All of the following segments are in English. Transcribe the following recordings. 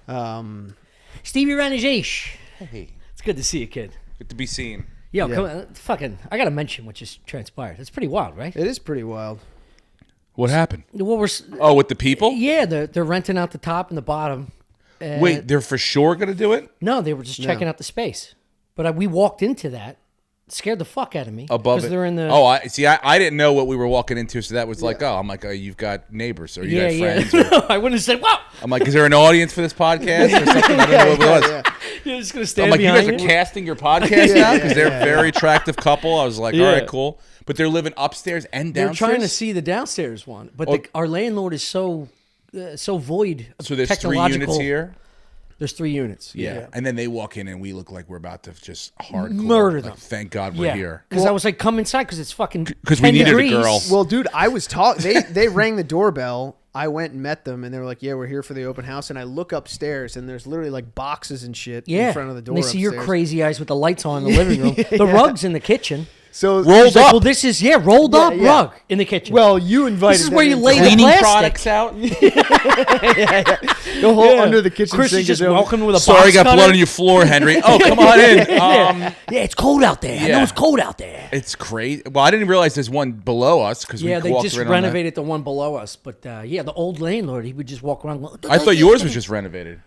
Stevie Rannazzisi. Hey, It's good to see you, kid. good to be seen. Yo, come on, fucking, I gotta mention what just transpired. It's pretty wild, right? It is pretty wild. What happened? Well, With the people? yeah, they're renting out the top and the bottom. Wait, they're for sure going to do it? No, they were just checking out the space. But we walked into that. Scared the fuck out of me. Above it. They're in the... Oh, I didn't know what we were walking into, so that was like, I'm like, you've got neighbors or you got friends. Or, I wouldn't have said, wow. I'm like, is there an audience for this podcast or something? I don't know what it was. You're just going to stand I'm like, you behind guys are casting your podcast now? Because they're a very attractive couple. I was like, all right, cool. But they're living upstairs and downstairs? They're trying to see the downstairs one. But our landlord is so void of So there's 3 technological... units here? There's 3 units. Yeah. And then they walk in and we look like we're about to just hardcore. Murder them. Like, thank God we're here. Because I was like, come inside because it's fucking Because we needed a girl. Well, dude, I was talking. They rang the doorbell. I went and met them, and they were like, "Yeah, we're here for the open house." And I look upstairs, and there's literally like boxes and shit in front of the door. And they see your upstairs. crazy eyes with the lights on in the living room. The rug's in the kitchen. So rolled Like, up. well, this is rolled up rug in the kitchen. Well, you invited. This is where you them lay in. the Cleaning plastic. products out. The whole under the kitchen Chris sink is just open. welcome with a Sorry, I box got cutter. blood on your floor, Henry. Oh, come on in. Yeah, it's cold out there. I know it's cold out there. It's crazy. Well, I didn't realize there's one below us because Yeah, we they walked just right renovated the one below us. But the old landlord, he would just walk around. Going, I thought yours was just renovated.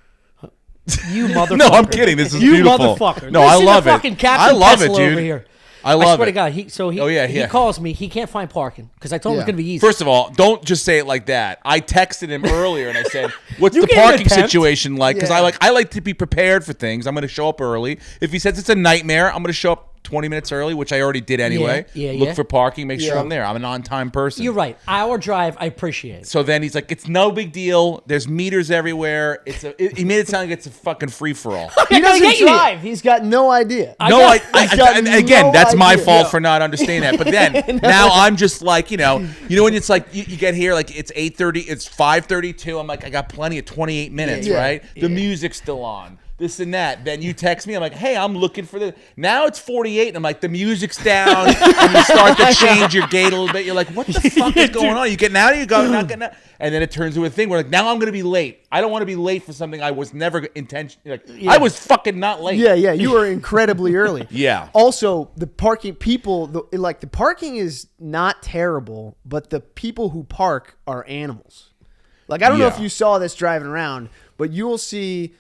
You motherfucker. No, I'm kidding. This is you beautiful. motherfucker. No, This I is love the fucking it. Captain I love it, Tesla dude. over here. I love swear it. to God, he calls me. He can't find parking because I told him it's Yeah. gonna be easy. First of all, don't just say it like that. I texted him earlier and I said, "What's You the gave an parking attempt. situation like?" Because Yeah. I like to be prepared for things. I'm going to show up early. If he says it's a nightmare, I'm going to show up 20 minutes early, which I already did anyway. Look for parking, make sure I'm there. I'm an on-time person. You're right. Our drive, I appreciate it. So then he's like, "It's no big deal. There's meters everywhere." He made it sound like it's a fucking free for all. He doesn't get you drive. He's got no idea. And again, no that's my idea. fault for not understanding that. But then now I'm just like, you know when it's like you get here, like it's 8:30, it's 5:32. I'm like, I got plenty of 28 minutes, Yeah. right? The music's still on. This and that. Then you text me. I'm like, hey, I'm looking for the. Now it's 48, and I'm like, the music's down, and you start to change your gate a little bit. You're like, what the fuck is going on? You getting out? You go not getting out? And then it turns into a thing where like, now I'm gonna be late. I don't want to be late for something I was never intentionally. I was fucking not late. Yeah, you were incredibly early. Yeah. Also, the parking people, the parking is not terrible, but the people who park are animals. Like, I don't know if you saw this driving around, but you will see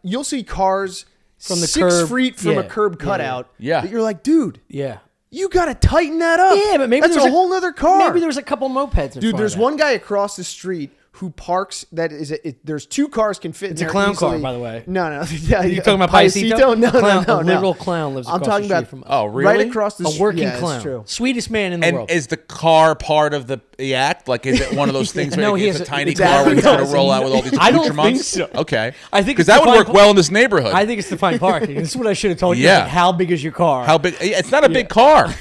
you'll see cars From the 6 curb. feet from Yeah. a curb cutout. Yeah. That you're like, dude, Yeah. you got to tighten that up. Yeah, but maybe that's there's a whole nother car. Maybe there's a couple mopeds in Dude, front there's of that. one guy across the street who parks. There's 2 cars can fit. It's in a there clown car, easily. by the way. No. You talking about Paisito? No, Clown, no. A literal clown lives I'm across talking the street about from us. Oh, really? right across the A street. working Yeah, clown. it's true. Sweetest man in the And world. is the car part of the act? Like, is it one of those things where No, he it's has a tiny exactly. car where he's going No, to roll out with all these I don't accoutrements? think so. Okay. I think because it's that would the work fine- well in this neighborhood. I think it's to find parking. This is what I should have told you. Yeah. Like, how big is your car? How big? It's not a big car.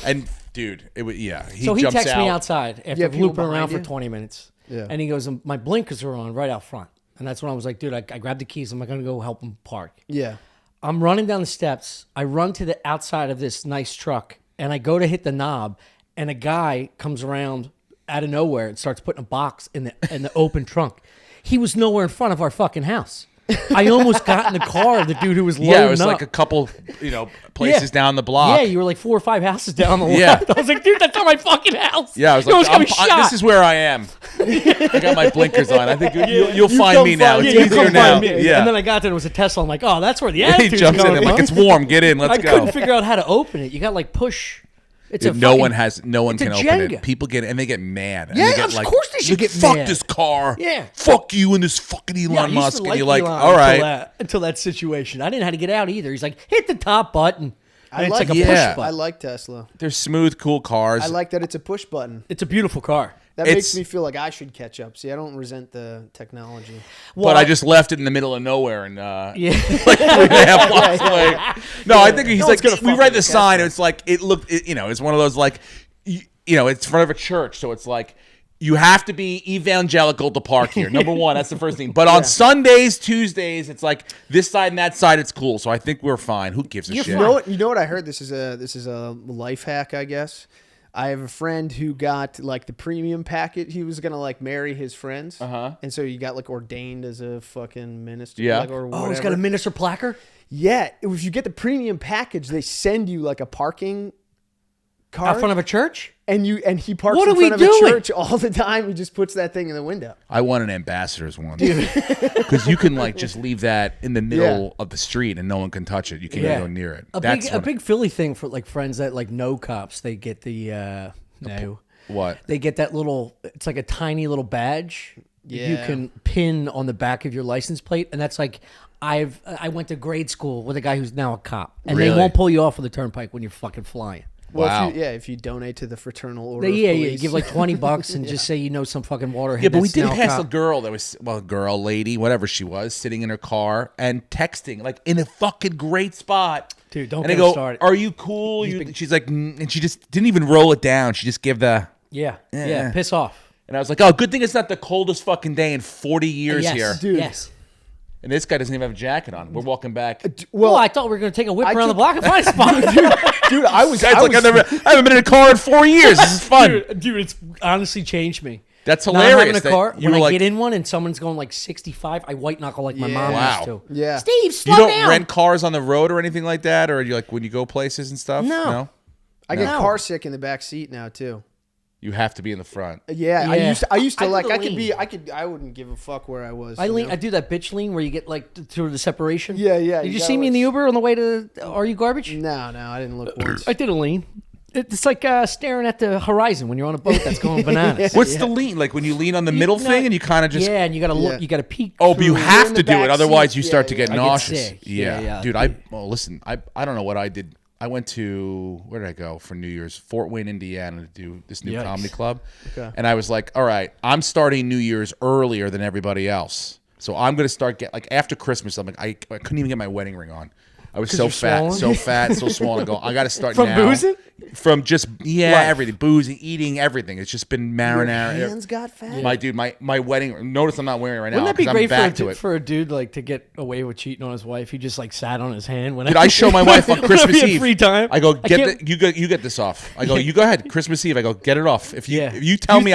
And dude, it was He So he jumps texts out. me outside after Yeah, people looping around behind for you? 20 minutes. Yeah. And he goes, my blinkers are on right out front. And that's when I was like, dude, I grabbed the keys. I'm going to go help him park. Yeah. I'm running down the steps. I run to the outside of this nice truck, and I go to hit the knob, and a guy comes around out of nowhere and starts putting a box in the open trunk. He was nowhere in front of our fucking house. I almost got in the car of the dude who was loading up. Yeah, it was like a couple, places down the block. Yeah, you were like 4 or 5 houses down the Yeah. left. I was like, dude, that's not my fucking house. Yeah, I was You almost like, got me shot. this is where I am. I got my blinkers on. I think you'll find come me now. find It's me. You easier come now. find me. Yeah. And then I got there, it was a Tesla. I'm like, oh, that's where the he attitude's jumps in coming and like, from. it's warm. Get in. Let's I go. couldn't figure out how to open it. You got like push. It's a No fucking- one it's can a open Jenga. it. People get and they get mad. And Yeah, they get of like, course they should like, get fuck mad. this car. Yeah. Fuck you and this fucking Elon Yeah, I used Musk. to And like you're like, Elon all right. until that situation. I didn't know how to get out either. He's like, hit the top button. And it's like a yeah. push I button. like Tesla. They're smooth, cool cars. I like that it's a push button. It's a beautiful car. That It's- makes me feel like I should catch up. See, I don't resent the technology. but I just left it in the middle of nowhere and Yeah. like 3.5 blocks away. No, I think he's No one's like, gonna we fuck read with the the sign. It's like, it's one of those like, it's in front of a church. So it's like, you have to be evangelical to park here. Number one, that's the first thing. But on Sundays, Tuesdays, it's like this side and that side, it's cool. So I think we're fine. Who gives a shit? You know what I heard? This is a life hack, I guess. I have a friend who got like the premium package. He was gonna like marry his friends, and so he got like ordained as a fucking minister. Yeah. Like, or whatever. Oh, he's got a minister placard? Yeah, if you get the premium package, they send you like a parking card Out front of a church? and he parks What in are we front of doing? a church all the time. He just puts that thing in the window. I want an ambassador's one, because you can like just leave that in the middle of the street and no one can touch it. You can't go near it. A big Philly thing for like friends that like know cops. They get the no. What? They get that little. It's like a tiny little badge. You Yeah. can pin on the back of your license plate, and that's like I went to grade school with a guy who's now a cop, and Really? they won't pull you off of the turnpike when you're fucking flying. Well, Wow. if you donate to the Fraternal Order, Yeah, of you Police. give like $20 and just say you know some fucking waterhead. Yeah, but we that's did now a pass a cop. girl that was, well, girl, lady, whatever she was, sitting in her car and texting, like in a fucking great spot. Dude, don't and I get go, him started. "Are you cool?" She's like, and she just didn't even roll it down. She just gave the, Yeah, piss off. and I was like, "Oh, good thing it's not the coldest fucking day in 40 years Yes, here." Dude. Yes. And this guy doesn't even have a jacket on. We're walking back. Well, I thought we were gonna take a whip I around the took- block and find a spot. dude, I was. Guy's I like, was I haven't been in a car in 4 years. This is fun. Dude, it's honestly changed me. That's Not hilarious. having a that car, you when were I like, get in one and someone's going like 65, I white knuckle like my mom Yeah. used to. Yeah. Steve, slow you don't down. rent cars on the road or anything like that, or you like when you go places and stuff? No. I get No. car sick in the back seat now too. You have to be in the front. Yeah, Yeah. I used to I do like. the I could lean. be. I wouldn't give a fuck where I was. I you lean. know? I do that bitch lean where you get like through the separation. Yeah, yeah, Did you you gotta, see me in the like, Uber on the way to Are You Garbage? No, I didn't look once. I did a lean. It's like staring at the horizon when you're on a boat that's going bananas. What's the lean? Like when you lean on the middle thing and you kind of just. Yeah, and you gotta look. Yeah. You gotta peek. Oh, but you through. have in to the do it. back Otherwise, seat. you start Yeah, to get yeah. I get nauseous. sick. Yeah. Yeah. Dude, listen, I don't know what I did. I went to, where did I go for New Year's? Fort Wayne, Indiana to do this new Yikes. comedy club. Okay. And I was like, all right, I'm starting New Year's earlier than everybody else. So I'm going to start after Christmas, I'm like, I couldn't even get my wedding ring on. I was so you're fat, swollen? so swollen. I go, I got to start From now. boozing? From just, Life. everything. Boozing, eating, everything. It's just been Your marinara. hands got fat. My dude, my wedding ring. Notice I'm not wearing it right now. Wouldn't that be 'cause great I'm back to for it. for a dude like to get away with cheating on his wife? He just like sat on his hand when Dude, I show my wife on Christmas he had Eve. free time. I go, can't- you get this off. I go, you go ahead. Christmas Eve. I go, get it off. If you Yeah. if you tell me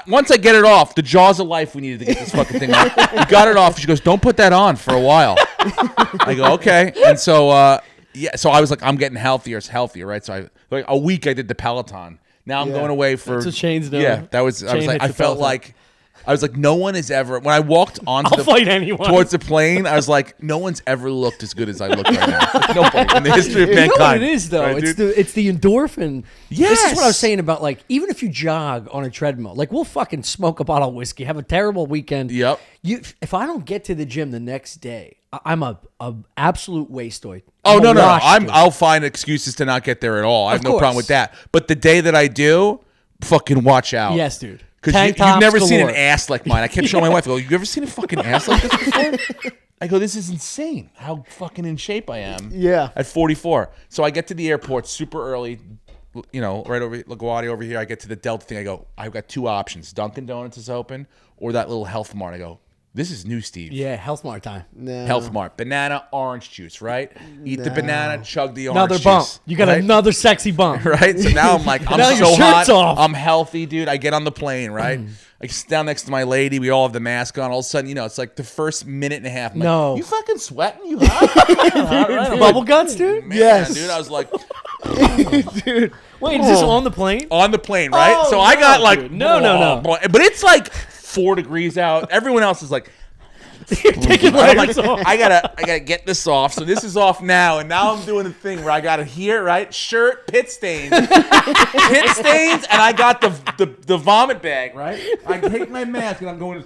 once I get it off, the jaws of life, we needed to get this fucking thing off. You got it off. She goes, don't put that on for a while. I go, okay. And so so I was like, I'm getting healthier. It's healthier, right? So like a week I did the Peloton. Now I'm Yeah. going away for That's what Shane's doing. Yeah, that was. I was Shane like, hits I the felt Peloton. like no one has ever. When I walked onto I'll fight anyone. towards the plane, I was like, no one's ever looked as good as I look right now. Nobody in the history of You know mankind. what it is though? Right, it's dude? it's the endorphin. This is Yes. what I was saying about like even if you jog on a treadmill, like we'll fucking smoke a bottle of whiskey, have a terrible weekend. Yep. If I don't get to the gym the next day, I'm a absolute wastoid. Oh I'm no a no! wash, dude. I'll find excuses to not get there at all. I have Of no problem course. with that. But the day that I do, fucking watch out. Yes, dude. Because Tank you've tops never seen an galore. ass like mine. I kept showing my wife. I go, you ever seen a fucking ass like this before? I go, this is insane. How fucking in shape I am. Yeah. At 44, so I get to the airport super early. You know, right over LaGuardia over here. I get to the Delta thing. I go, I've got two options: Dunkin' Donuts is open, or that little Health Mart. I go, this is new, Steve. Yeah, Health Mart time. No. Health Mart, banana, orange juice, right? Eat the banana, chug the orange Another juice. bump. You got right? another sexy bump. Right? So now I'm like, I'm Now your so hot. shirt's off. I'm healthy, dude. I get on the plane, right? I sit down next to my lady. We all have the mask on. All of a sudden, it's like the first minute and a half. I'm like, No. you fucking sweating? You hot? Hot, right? I'm Bubble like, guts, dude. man, Yes. dude. I was like, Dude. Wait, is this on the plane? on the plane, right? Oh, so I got no, like, dude. No. but it's like 4 degrees out. Everyone else is like, You're taking I'm layers like, off. I gotta get this off. So this is off now, and now I'm doing the thing where I got it here, right? Shirt, pit stains, and I got the vomit bag, right? I take my mask and I'm going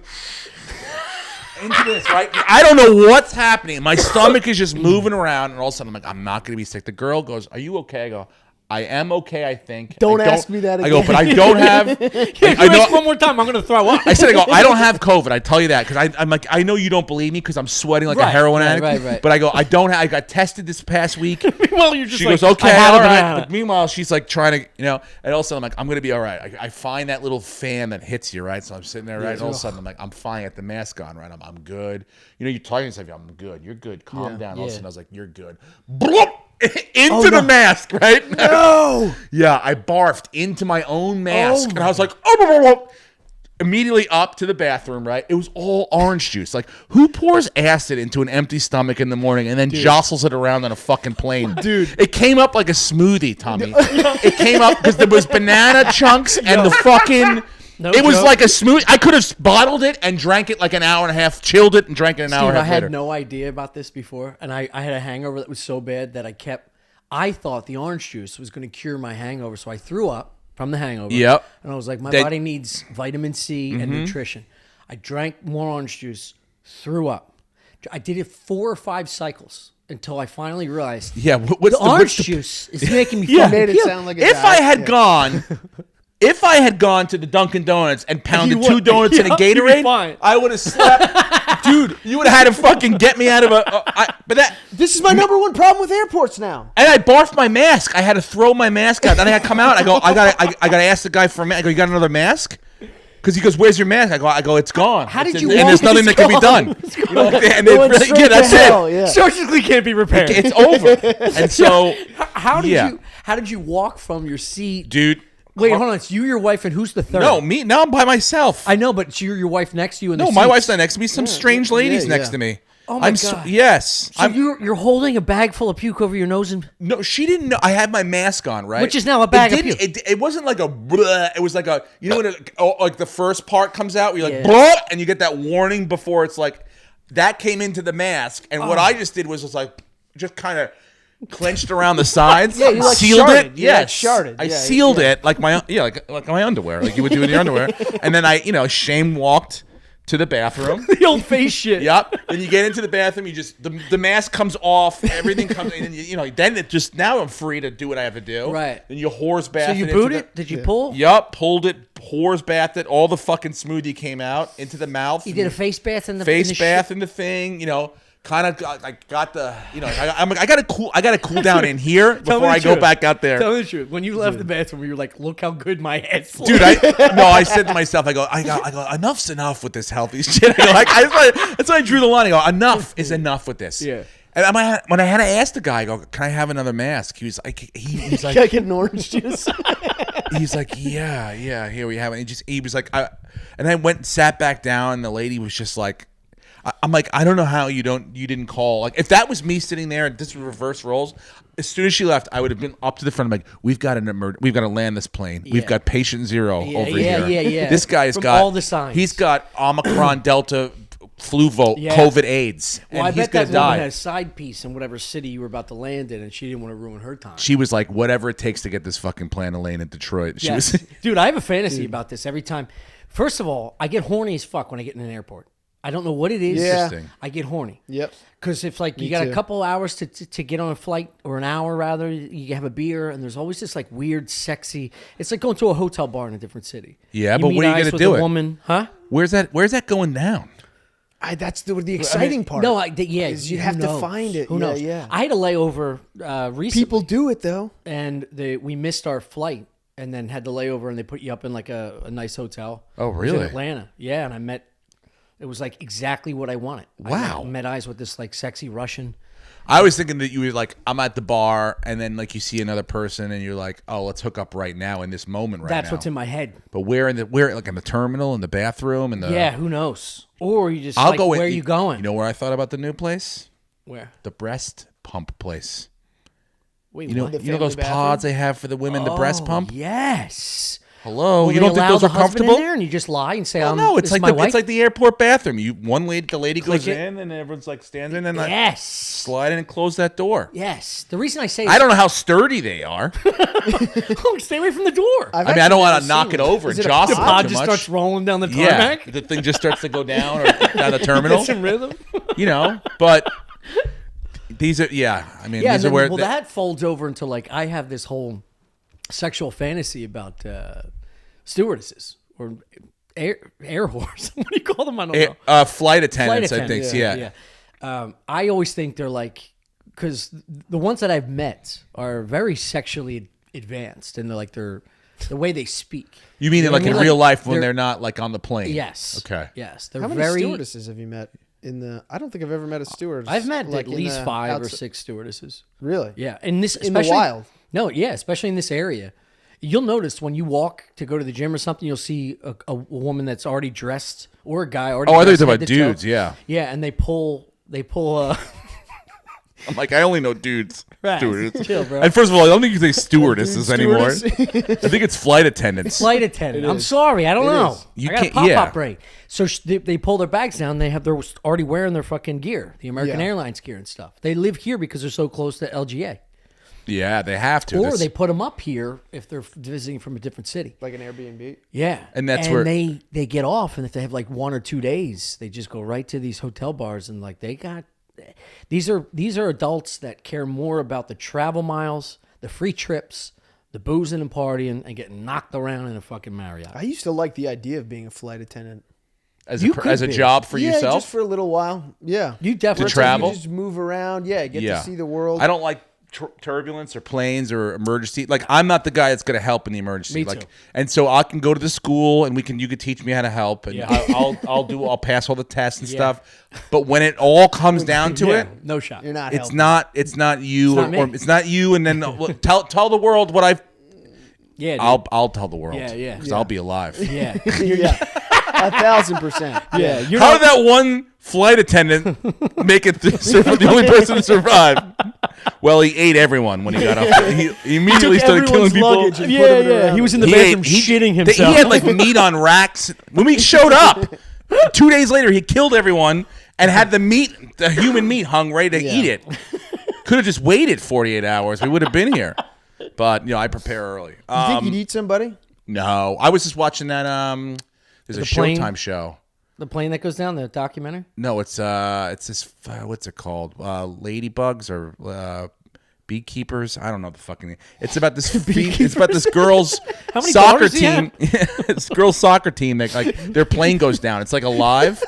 into this, right? I don't know what's happening. My stomach is just moving around, and all of a sudden I'm like, I'm not gonna be sick. The girl goes, "Are you okay?" I go, I am okay, I think. Don't I ask me that I go, again. but I don't have. If you I ask know- one more time, I'm gonna throw up. I said, I go, I don't have COVID. I tell you that because I'm like, I know you don't believe me because I'm sweating like a Right, heroin right, addict. right. But I go, I don't have. I got tested this past week. Well, you're just She like, goes, okay, I had all a right. banana. But meanwhile, she's like trying to, and all of a sudden I'm like, I'm gonna be all right. I find that little fan that hits you, right? So I'm sitting there, right? And all of a sudden I'm like, I'm fine. At the mask on, right? I'm good. You're talking to yourself, I'm good. You're good. Calm down. All of a Yeah. sudden I was like, you're good. Bloop! into the mask, right? No. Yeah, I barfed into my own mask, and I was like, immediately up to the bathroom, right? It was all orange juice. Like, who pours acid into an empty stomach in the morning and then jostles it around on a fucking plane? Dude. It came up like a smoothie, Tommy. It came up because there was banana chunks and the fucking... No it was joke. like a smoothie. I could have bottled it and drank it like an hour and a half, chilled it and drank it an hour and a I half later. had no idea about this before, and I had a hangover that was so bad that I thought the orange juice was going to cure my hangover, so I threw up from the hangover. Yep. And I was like, my body needs vitamin C and nutrition. I drank more orange juice, threw up. I did it 4 or 5 cycles until I finally realized Yeah, what's the orange juice is making me Yeah. fucking Made it puke. sound like a If I diet. had Yeah. gone, if I had gone to the Dunkin' Donuts and pounded would. 2 donuts and a Yeah, you'd be Gatorade, fine. I would have slept. Dude, you would have had to fucking get me out of but that. This is my number one problem with airports now. And I barfed my mask. I had to throw my mask out. Then I had to come out. I gotta ask the guy for a mask. I go, you got another mask? Because he goes, where's your mask? I go, it's gone. How did It's you in- and walk? there's nothing that It's can be gone. done. It's You know, and It it went really, straight yeah, to that's hell, it. yeah. Surgically can't be repaired. It's over. And so, How did yeah. how did you walk from your seat? dude. Wait, hold on. It's you, your wife, and who's the third? No, me. Now I'm by myself. I know, but it's you, your wife next to you. In the No, my seats. wife's not next to me. Some strange ladies yeah, next yeah. to me. Oh my I'm God. yes. So you're holding a bag full of puke over your nose and No, she didn't know. I had my mask on, right? Which is now a bag of didn't- puke. It wasn't like a bleh. It was like a, you know when like the first part comes out, where you're like, Yeah. bleh, and you get that warning before it's like, that came into the mask. And what Oh. I just did was just like, just kind of clenched around the sides. Yeah, you like sealed sharded. it. You like Yes. sharded. I Yeah, sealed yeah. it like my underwear, like you would do with your underwear. And then I, shame walked to the bathroom. the old face shit. Yep. Then you get into the bathroom. You just the mask comes off. Everything comes. And then it just now I'm free to do what I have to do. Right. Then you horse bath. So you boot it? Did you pull? Yup. Pulled it. Horse bathed it. All the fucking smoothie came out into the mouth. You did a face bath in the face in the bath shit? in the thing. Kind of. I got the. I'm like I gotta cool down in here Tell before me the I go truth. back out there. Tell me the truth. When you left the bathroom, you were like, "Look how good my ass looks." Dude, I said to myself, I go, enough's enough with this healthy shit. That's why I drew the line. I go, enough is enough with this. Yeah. And when I had to ask the guy, I go, can I have another mask? He was like, he's Can I like, get an orange juice? he's like, yeah, here we have it. He was like, and I went and sat back down, and the lady was just like, I'm like, I don't know how you didn't call. Like, if that was me sitting there and this was reverse roles, as soon as she left, I would have been up to the front. I'm like, we've got to land this plane. We've got patient 0 Yeah, over yeah, here. yeah. This guy's From got all the signs. He's got Omicron, Delta, flu, Yeah. COVID, AIDS, and Well, I he's bet gonna that woman die. had a side piece in whatever city you were about to land in, and she didn't want to ruin her time. She was like, whatever it takes to get this fucking plane to land in Detroit. She Yes. was. Dude, I have a fantasy about this every time. First of all, I get horny as fuck when I get in an airport. I don't know what it is. Yeah. Interesting. I get horny. Yep. Because if like you Me got too. a couple hours to get on a flight, or an hour rather, you have a beer, and there's always this like weird, sexy. It's like going to a hotel bar in a different city. Yeah, but meet what are you eyes gonna with do a it? Woman, huh? Where's that going down? That's the exciting part. No, yeah, is you who have to knows? find it. Who Yeah, knows? yeah. I had a layover recently. People do it though. And we missed our flight, and then had the layover, and they put you up in like a nice hotel. Oh, It was in really? Atlanta. Yeah, and I met. It was like exactly what I wanted. Wow. I met eyes with this like sexy Russian. I was thinking that you were like, I'm at the bar, and then like you see another person, and you're like, oh, let's hook up right now in this moment right now. That's what's in my head. But where like in the terminal, in the bathroom, in the Yeah, who knows? Or you just I'll like, go. where are you going? You know where I thought about the new place? Where? The breast pump place. Wait, You know, what? The you know those family bathroom? pods they have for the women, the breast Oh, pump. Yes. Hello, Will you they don't think allow those the are husband comfortable? in there, and you just lie and say, Well, "I'm no, it's this like is my wife." it's like the airport bathroom. The lady goes Click it. in, and everyone's like standing, and then like Yes. slide in and close that door. Yes. The reason I say I don't know how sturdy they are. stay away from the door. I've I don't actually want never to knock seen it over Is and it a jostle the it pod too just much. starts rolling down the Yeah, tarmac. the thing just starts to go down or down the terminal. Get some rhythm. But these are I mean, Yeah, these and are then, where that folds over into like I have this whole sexual fantasy about stewardesses or air horse. What do you call them? I don't know. flight attendants. I think. Yeah. I always think they're like, because the ones that I've met are very sexually advanced, and they're the way they speak. You mean know like what I in mean? real life when they're- they're not like on the plane? Yes. Okay. Yes, they're How many very. stewardesses have you met? I don't think I've ever met a stewardess. I've met like, at least 5 or outside- 6 stewardesses. Really? Yeah, and this In the especially wild. No, yeah, especially in this area. You'll notice when you walk to go to the gym or something, you'll see a woman that's already dressed or a guy already. Oh, I thought you dressed were head talking to about toe. dudes. Yeah. Yeah, and they pull. I'm like, I only know dudes. Right. Stewardess. Chill, bro. And first of all, I don't think you say stewardesses Dude, anymore. stewardess. I think it's flight attendants. Flight attendant. I'm is. sorry, I don't know. is. You I got a can't- pop yeah. up break. So they pull their bags down. They have they're already wearing their fucking gear, the American Yeah. Airlines gear and stuff. They live here because they're so close to LGA, Yeah, they have to. or This- they put them up here if they're visiting from a different city. Like an Airbnb. Yeah, And that's where- they get off, and if they have like 1 or 2 days, they just go right to these hotel bars, and like they got these are adults that care more about the travel miles, the free trips, the boozing and partying, and getting knocked around in a fucking Marriott. I used to like the idea of being a flight attendant. as you a, could as a be. job for yeah, yourself. just for a little while. Yeah. You definitely To travel? You just move around. Yeah, get Yeah. to see the world. I don't like turbulence or planes or emergency. Like I'm not the guy that's going to help in the emergency. Me like, too. and so I can go to the school and you could teach me how to help, and Yeah. I'll pass all the tests and Yeah. stuff. But when it all comes down to Yeah, it, no shot. You're not. it's helping. not you It's not or me. it's not you. And then tell the world what I've. Yeah, dude. I'll tell the world. Yeah, yeah. Because I'll be alive. yeah. Yeah. 1,000%. Yeah, you're How not- did that one flight attendant make it through, the only person to survive? Well, he ate everyone when he got up there. He immediately started killing everyone's people. luggage and Yeah, put it yeah. around He was in him. the bathroom shitting himself. He had like meat on racks. When we showed up, 2 days later, he killed everyone and had the human meat hung ready to eat it. Could have just waited 48 hours. We would have been here. But, I prepare early. You think you'd eat somebody? No. I was just watching that, there's a plane? Showtime show. the plane that goes down, the documentary. No, it's this what's it called? Ladybugs or beekeepers? I don't know the fucking name. It's about this it's about this girl's How many soccer daughters do you team. This girl's soccer team that like their plane goes down. It's like alive.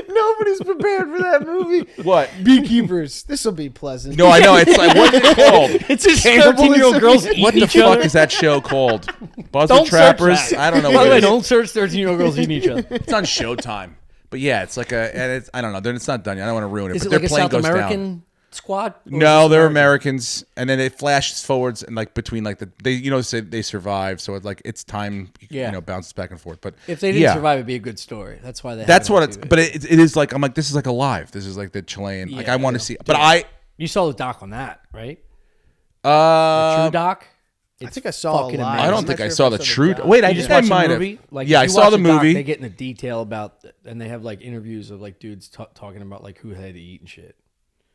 Nobody's prepared for that movie. What? Beekeepers. This will be pleasant. No, I know. It's like what's it called? It's just 13-year-old girls eating What the each fuck other. is that show called? Buzzard Don't Trappers? search that. I don't know By what the way, it is. don't search 13-year-old girls eating each other. It's on Showtime. But yeah, it's like and it's I don't know. It's not done yet. I don't want to ruin it. Is but it their like a plane South goes American down. squad? Or No, is it they're American? Americans, and then it flashes forwards and like between like they say they survive, so it's like it's time Yeah. bounces back and forth. But If they didn't yeah, survive, it'd be a good story. That's why they. that's have what it on it's. TV. But it is like I'm like this is like alive. This is like the Chilean. Like Yeah, I want to yeah. see, but You saw the doc on that, right? I True doc. I think I saw fucking a lot. amazing. I I'm don't not think I sure saw if the saw truth. doc. Wait, I You think just I watch the might have. movie? Like, Yeah, if I you saw watch the doc, movie. They get into detail about, and they have like interviews of like dudes talking about like who they had to eat and shit.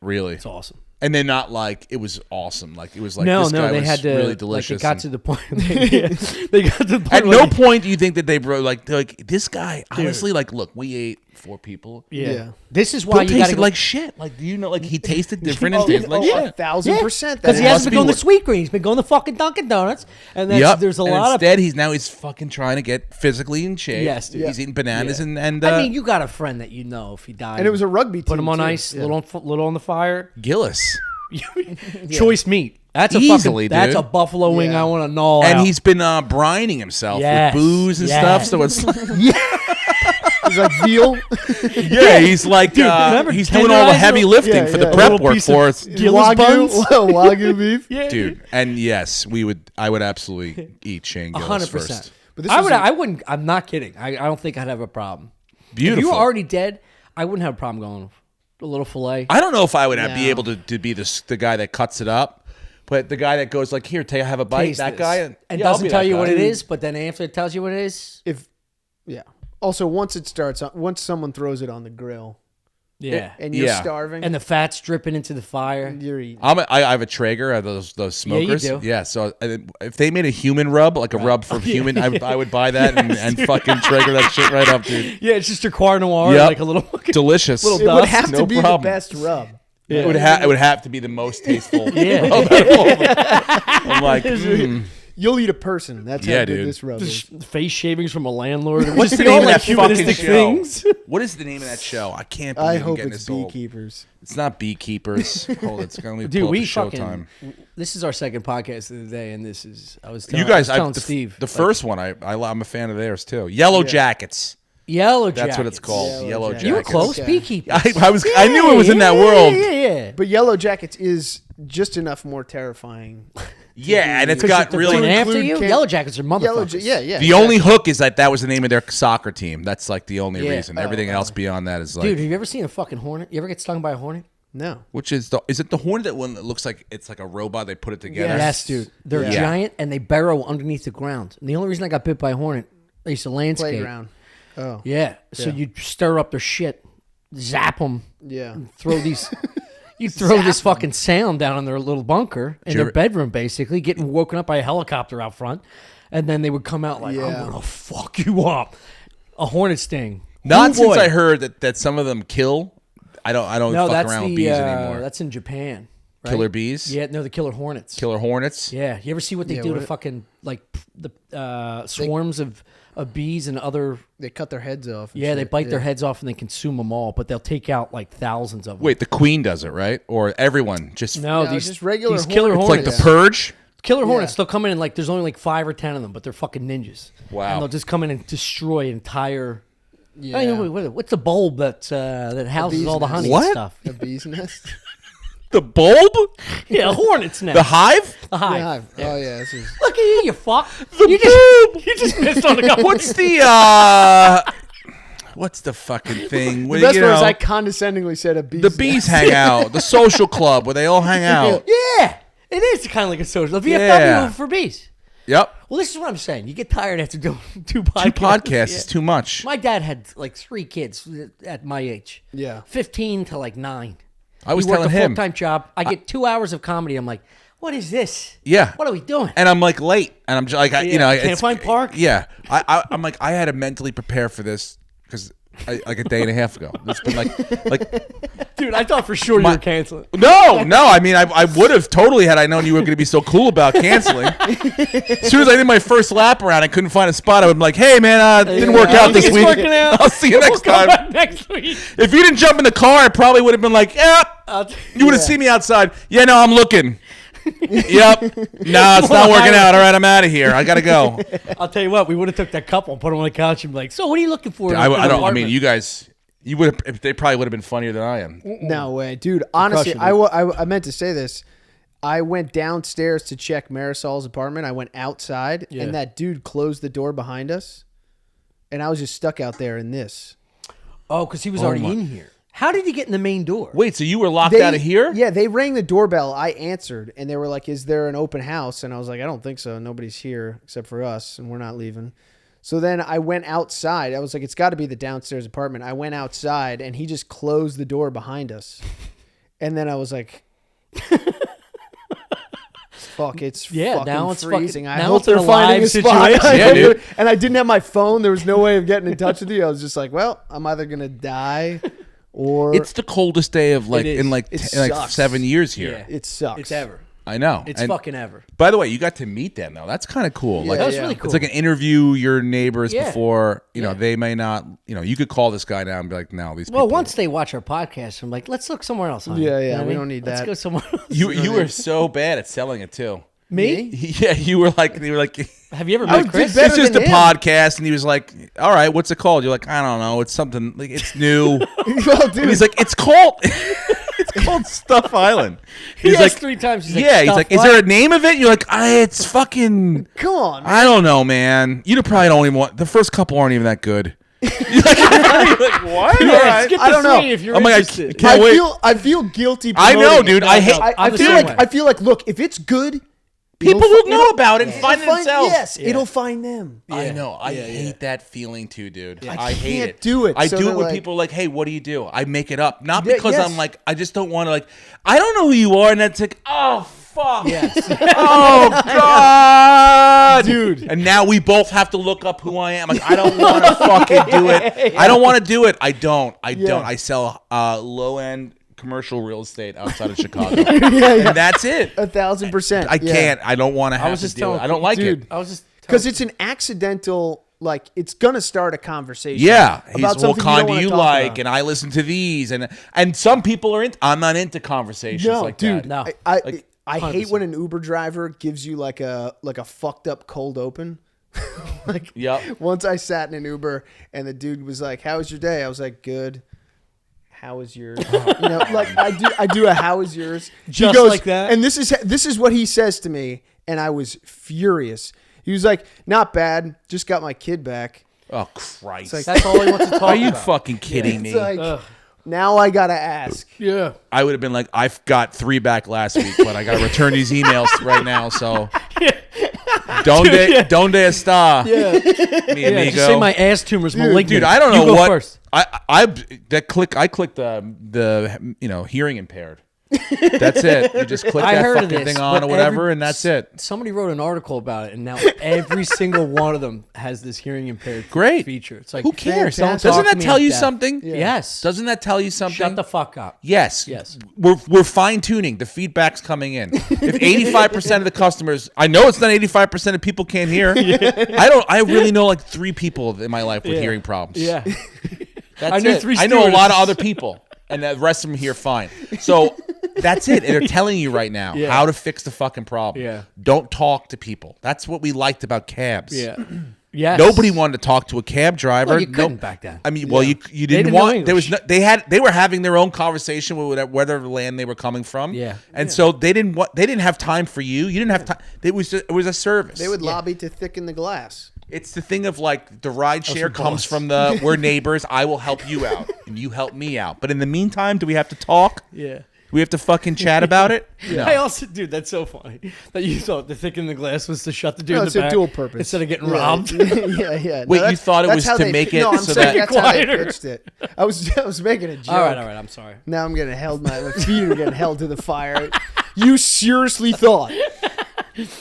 Really, It's awesome. and they're not like it was awesome. Like it was like No, this guy they was had to really like delicious. it got and- to the point. They got to the point. At where no they- point do you think that they bro like this guy. Honestly, like look, we ate 4 people. Yeah. Yeah. This is Bill why you got to tasted go. like shit. Like, do you know? Like, he tasted different and Oh, tasted like oh, shit. 1,000%. Because he must hasn't be been going to what- Sweet Green. He's been going to fucking Dunkin' Donuts, and that's, Yep. there's a And lot instead, he's fucking trying to get physically in shape. Yes, dude. He's eating bananas Yeah. and I mean, you got a friend that you know if he died, And it was a rugby team. put him on too. ice, Yeah. little on the fire. Gillis. Choice meat. That's a Easily, fucking. That's dude. a buffalo wing. Yeah. I want to gnaw And out. he's been brining himself Yes. with booze and Yes. stuff. So it's He's like veal. yeah, he's like remember he's doing all the tenderizer? heavy lifting Yeah, for the yeah. prep Little work piece for of- us, Gillis buns? Wagyu beef. yeah, dude. And yes, I would absolutely eat Shane Gillis 100%. first. But this I was would. a- I wouldn't. I'm not kidding. I don't think I'd have a problem. Beautiful. If you were already dead, I wouldn't have a problem going a little fillet. I don't know if I would be No. able to be the guy that cuts it up, but the guy that goes like, "Here, have a bite." Taste That this. guy and yeah, I'll doesn't be tell that you guy. what it is, but then after it tells you what it is, Yeah. Also, once someone throws it on the grill yeah, and you're Yeah. starving, and the fat's dripping into the fire. you're eating. I have a Traeger. I have those Yeah, you smokers. do. Yeah. So if they made a human rub, like a rub for human, I would buy that and fucking Traeger that shit right up, dude. Yeah, it's just your Croix Noir, Yep. like a little. Delicious. Little It would dust, have no to be problem. the best rub. Yeah. It would have to be the most tasteful. Yeah. rub out of all of them. I'm like, You'll eat a person. That's Yeah, how good dude. this rub is. Face shavings from a landlord. what's the All, name of like, that fucking humanistic show? things. What is the name of that show? I can't I believe I'm hope getting it's this old. beekeepers. It's not Beekeepers. Hold on, it's gonna be Dude, pull up we the fucking. Showtime. This is our second podcast of the day, and I was You telling, guys, I was telling the Steve the first one, I'm a fan of theirs too. Yellow Jackets. Yellow jackets. That's what it's called. Yellow jackets. You were close. Okay. Beekeepers. I knew it was in that world. Yeah. But Yellow Jackets is just enough more terrifying. Yeah, and it's Because got they're really. going after include you. camp- Yellow jackets are Yellow, motherfuckers. yeah. The only hook is that was the name of their soccer team. That's like the only Yeah. reason. Everything else beyond that is like. Dude, have you ever seen a fucking hornet? You ever get stung by a hornet? No. Which is it the hornet that one that looks like it's like a robot? They put it together. Yes, dude. They're Yeah. giant and they burrow underneath the ground. And the only reason I got bit by a hornet, I used to landscape. Playground. Oh. Yeah. So you stir up their shit, zap them, Yeah. throw these. You throw this fucking sound down in their little bunker in Did you their ever- bedroom, basically, getting woken up by a helicopter out front. And then they would come out like, I'm Yeah. going to fuck you up. A hornet sting. Not Ooh, since boy. I heard that some of them kill. I don't No, fuck that's around the with bees anymore. that's in Japan. Right? Killer bees? Yeah, no, the killer hornets. Killer hornets. Yeah, you ever see what they Yeah, do to what- fucking like the swarms of bees and other? They cut their heads off. and Yeah, they shit. bite their heads off and they consume them all, but they'll take out like thousands of them. Wait, the queen does it, right? Or everyone? Just no, No, these just regular these killer hornets. it's like hornets. the purge. Killer hornets, Yeah. they'll come in and like there's only like 5 or 10 of them, but they're fucking ninjas. Wow. And they'll just come in and destroy entire. Yeah. I don't know, what's the bulb that houses bee's all the nest. honey What? and stuff? A bee's nest. The bulb? Yeah, a hornet's nest. The hive? The hive. Yeah, hive. Oh yeah. This is. Look at you, you fuck. The You just missed on the goddamn- What's the what's the fucking thing? The Where, best you part is know, I condescendingly said a bee's the bees nest. hang out. The social club where they all hang out. Yeah, it is kind of like a social. VFW Yeah. for bees. Yep. Well, this is what I'm saying. You get tired after doing two 2 podcasts. podcasts Yeah. is too much. My dad had like 3 kids at my age. Yeah. 15 to like 9. I was He worked telling a him. full-time job. I get 2 hours of comedy. I'm like, what is this? Yeah. What are we doing? And I'm like late, and I'm just like, you know, Can't it's- find park? Yeah, I'm like, I had to mentally prepare for this because like a day and a half ago. It's been like Dude, I thought for sure you were canceling. no. I mean, I would have totally had I known you were going to be so cool about canceling. As soon as I did my first lap around, I couldn't find a spot. I would be like, hey man, didn't work out this It's week. working out. I'll see you next We'll come time. back next week. If you didn't jump in the car, I probably would have been like, yep. You would have seen me outside. Yeah, no, I'm looking. Yep. No, it's not working out. All right, I'm out of here. I gotta go. I'll tell you what, we would have took that couple and put them on the couch and be like, so what are you looking for? in I an don't. I mean, apartment?" you guys. You would have. They probably would have been funnier than I am. No way, dude. Honestly, crushing it. I meant to say this. I went downstairs to check Marisol's apartment. I went outside, Yeah. and that dude closed the door behind us, and I was just stuck out there in this. Oh, because he was already my- in here. How did he get in the main door? Wait, so you were locked out of here? Yeah, they rang the doorbell. I answered, and they were like, "Is there an open house?" And I was like, "I don't think so. Nobody's here except for us, and we're not leaving." So then I went outside. I was like, "It's got to be the downstairs apartment." I went outside, and he just closed the door behind us. And then I was like, "Fuck, it's Yeah, fucking now it's freezing." fucking- I now hope it's an they're finding a alive spot. situation. Yeah, dude. And I didn't have my phone. There was no way of getting in touch with you. I was just like, "Well, I'm either gonna die, or It's the coldest day of like is. in like It in like sucks. 7 years here. it sucks." It's ever. I know. It's And fucking ever. by the way, you got to meet them though. That's kind of cool. Like That was yeah. really cool. it's like an interview your neighbors Yeah. before you know Yeah. they may not. You know, you could call this guy now and be like, no, these. Well, people. once they watch our podcast, I'm like, let's look somewhere else. Honey. Yeah, You know yeah, what I we mean? don't need Let's that. go somewhere else. you were so bad at selling it too. Me? Yeah, you were like Have you ever I met did Chris? better it's just a than him. podcast, and he was like, all right, what's it called? You're like, I don't know, it's something like it's new. Well, dude, And he's like, it's called it's called Stuff Island. He He's asked like, 3 times. He's like, yeah, he's "Stuff like, is what?" there a name of it? You're like, it's fucking. come on, man. I don't know, man. You probably don't even want. The first couple aren't even that good. You're like, what? Yeah, All right. skip I the don't know. 3 if you're Oh my God, interested. can't wait. I feel guilty. I know, promoting it. dude. I hate. I I'm the feel same like way. I feel like look, if it's good, People it'll- will know it'll- about it and it'll find it themselves. Yes, Yeah. it'll find them. I know. I hate that feeling too, dude. I hate can't it. do it, I so do it they're when like- people are like, "Hey, what do you do?" I make it up, not Yeah, because yes. I'm like, I just don't want to like. I don't know who you are, and that's like, oh fuck, Yes. oh god, Dude. And now we both have to look up who I am. Like, I don't want to fucking do it. I don't want to do it. I don't. I sell low end commercial real estate outside of Chicago, and that's it. 1,000%. I can't. I don't want to have was to just do it. telling- I don't like dude, it. I was just because it's an accidental. Like it's gonna start a conversation. Yeah, about he's what something kind don't do wanna you talk like? about. And I listen to these, and some people are in. I'm not into conversations No, like dude. that. No. I Like, hate 100%. when an Uber driver gives you like a fucked up cold open. Like, Yep. once I sat in an Uber and the dude was like, "How was your day?" I was like, "Good." How is yours? Like I do a how is yours? Just he goes, like that? And this is what he says to me, and I was furious. He was like, "Not bad. Just got my kid back." Oh Christ! like- That's all he wants to talk about. Are you fucking kidding It's me? like, now I gotta ask. Yeah. I would have been like, I've got 3 back last week, but I got to return these emails right now. So, donde está? Yeah. Mi amigo. Just say my ass tumor's malignant. Dude, I don't You know go what. First. I clicked the hearing impaired. That's it. You just click I that heard of fucking this, thing on but or whatever, and that's it. Somebody wrote an article about it, and now every single one of them has this hearing impaired Great feature. It's like, Who cares? don't Doesn't talk to that me tell like you that. something? Yes. Doesn't that tell you something? Shut the fuck up. Yes. Yes. We're fine tuning. The feedback's coming in. If 85% of the customers, I know it's not 85% of people can't hear. I really know like 3 people in my life with hearing problems. Yeah. That's I knew it. 3 I know a lot of stewardesses. other people, and the rest of them here fine. So that's it. And they're telling you right now Yeah. how to fix the fucking problem. Yeah. Don't talk to people. That's what we liked about cabs. Yeah. Yes. Nobody wanted to talk to a cab driver. Well, you couldn't back then. I mean, well, you didn't didn't know want. There was English. they were having their own conversation with whatever land they were coming from. Yeah. and so they didn't have time for you. You didn't have time. It was a service. They would lobby to thicken the glass. It's the thing of like the ride share for comes boss. from the we're neighbors. I will help you out and you help me out. But in the meantime, do we have to talk? Yeah. Do we have to fucking chat about it? No. I also, dude, that's so funny that you thought the thick in the glass was to shut the dude No, in it's the a back dual purpose. instead of getting Yeah, robbed. yeah. Wait, you that's- thought it that's was how to they- make it No, I'm so saying that- that's how they Quieter. pitched it. I was making a joke. All right, I'm sorry. Now I'm getting held. My feet are getting held to the fire. You seriously thought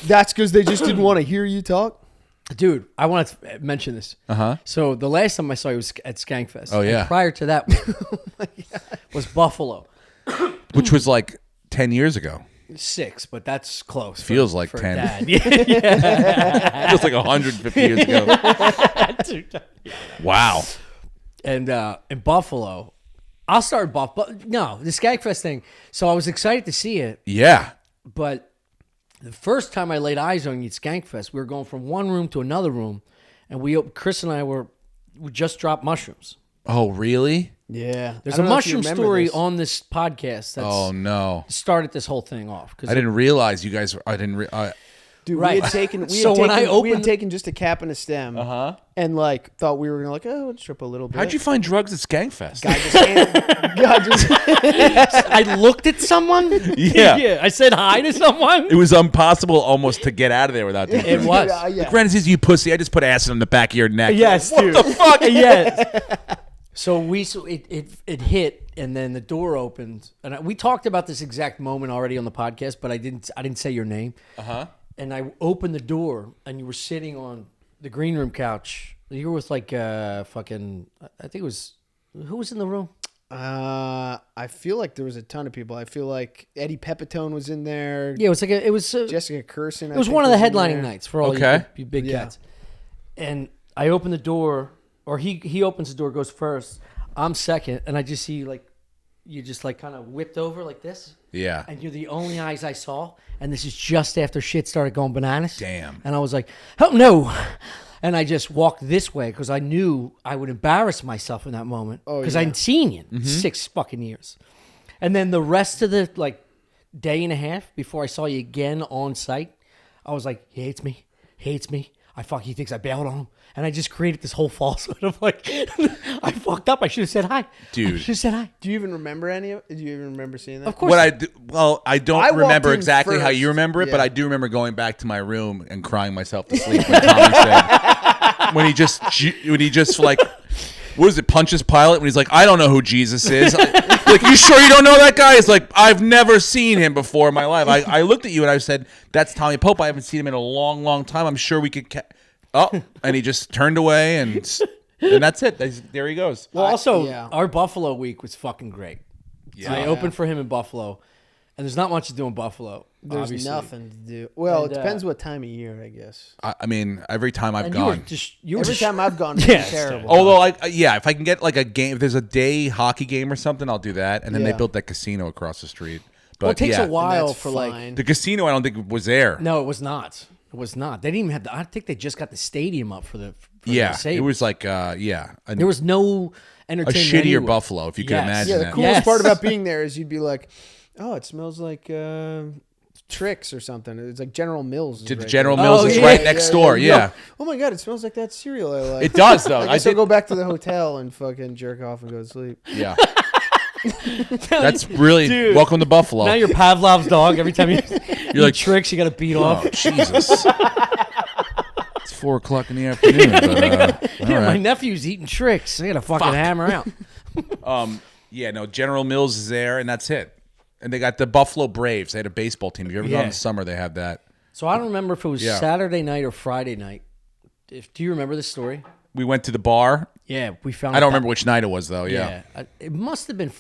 that's because they just didn't want to hear you talk? Dude, I want to mention this. Uh-huh. So the last time I saw you was at Skankfest. Oh, yeah. And prior to that was Buffalo. Which was like 10 years ago. 6, but that's close. Feels like for 10. Dad. Yeah. Feels like 150 years ago. Dude. Wow. And in Buffalo, I'll start Buffalo. No, the Skankfest thing. So I was excited to see it, Yeah. but the first time I laid eyes on you at Skankfest, we were going from one room to another room, and Chris and I we just dropped mushrooms. Oh, really? Yeah. There's a mushroom story on this podcast that's Oh, no. started this whole thing off. I didn't realize you guys were. Dude, Right. we had taken So when I we opened- had taken just a cap and a stem, and like thought we were gonna we'll trip a little bit. How'd you find drugs at Skankfest? Guy just I looked at someone. Yeah. Yeah. I said hi to someone. It was impossible almost to get out of there without doing It was. Yeah. Rannazzisi, you pussy. I just put acid on the back of your neck. Yes, What dude. the fuck? Yes. So it hit, and then the door opened, and we talked about this exact moment already on the podcast, but I didn't say your name. And I opened the door, and you were sitting on the green room couch. You were with like fucking. I think it was who was in the room. I feel like there was a ton of people. I feel like Eddie Pepitone was in there. Yeah, it was Jessica Curson. It was one of the headlining nights for all Okay. you big Yeah. cats. And I opened the door, or he opens the door, goes first. I'm second, and I just see you just kind of whipped over like this. Yeah. And you're the only eyes I saw. And this is just after shit started going bananas. Damn. And I was like, oh no. And I just walked this way because I knew I would embarrass myself in that moment. Because yeah. I'd seen you in 6 fucking years. And then the rest of the day and a half before I saw you again on site, I was like, he hates me. He thinks I bailed on him. And I just created this whole falsehood of I fucked up. I should have said hi. Dude. I should have said hi. Do you even remember any of it? Do you even remember seeing that? Of course. What I don't I walked remember in exactly how first. you remember it, but Yeah. I do remember going back to my room and crying myself to sleep when Tommy said when he just like what is it, punches Pilate when he's like, I don't know who Jesus is. Like, you sure you don't know that guy? It's like, I've never seen him before in my life. I looked at you and I said, that's Tommy Pope. I haven't seen him in a long, long time. I'm sure we could. And he just turned away and that's it. There he goes. Well, also, yeah. our Buffalo week was fucking great. Yeah. I opened for him in Buffalo, and there's not much to do in Buffalo. There's obviously. nothing to do. Well, And, it depends what time of year, I guess. I mean, every time I've And gone. you were Every just time I've gone, it's Yeah, terrible. Although, if I can get like a game, if there's a day hockey game or something, I'll do that. And then they Yeah. built that casino across the street. But well, it takes yeah, a while that's for fine. the casino I don't think was there. No, it was not. It It was not. They didn't even have I think they just got the stadium up for the Yeah, Sabres. it was like There was no a entertainment shittier anywhere. Buffalo, if you can Yes. imagine Yeah, the that. coolest Yes. part about being there is you'd be like, oh, it smells like Trix or something. It's like General Mills. Is right General there. Mills is right Yeah, next yeah, door. Yeah, Oh my god, it smells like that cereal I like. it does though. I I guess I'll did. go back to the hotel and fucking jerk off and go to sleep. Yeah, that's really Dude. welcome to Buffalo. Now you're Pavlov's dog. Every time you You're like, tricks, you got to beat off. oh Jesus. It's 4:00 in the afternoon. But, all Yeah, my right. nephew's eating tricks. I got to fucking hammer out. Yeah, no. General Mills is there, and that's it. And they got the Buffalo Braves. They had a baseball team. If you ever gone in Yeah. the summer, they have that. So I don't remember if it was Yeah. Saturday night or Friday night. Do you remember this story? We went to the bar. Yeah, we found. I don't out remember which night it was though. Yeah. It must have been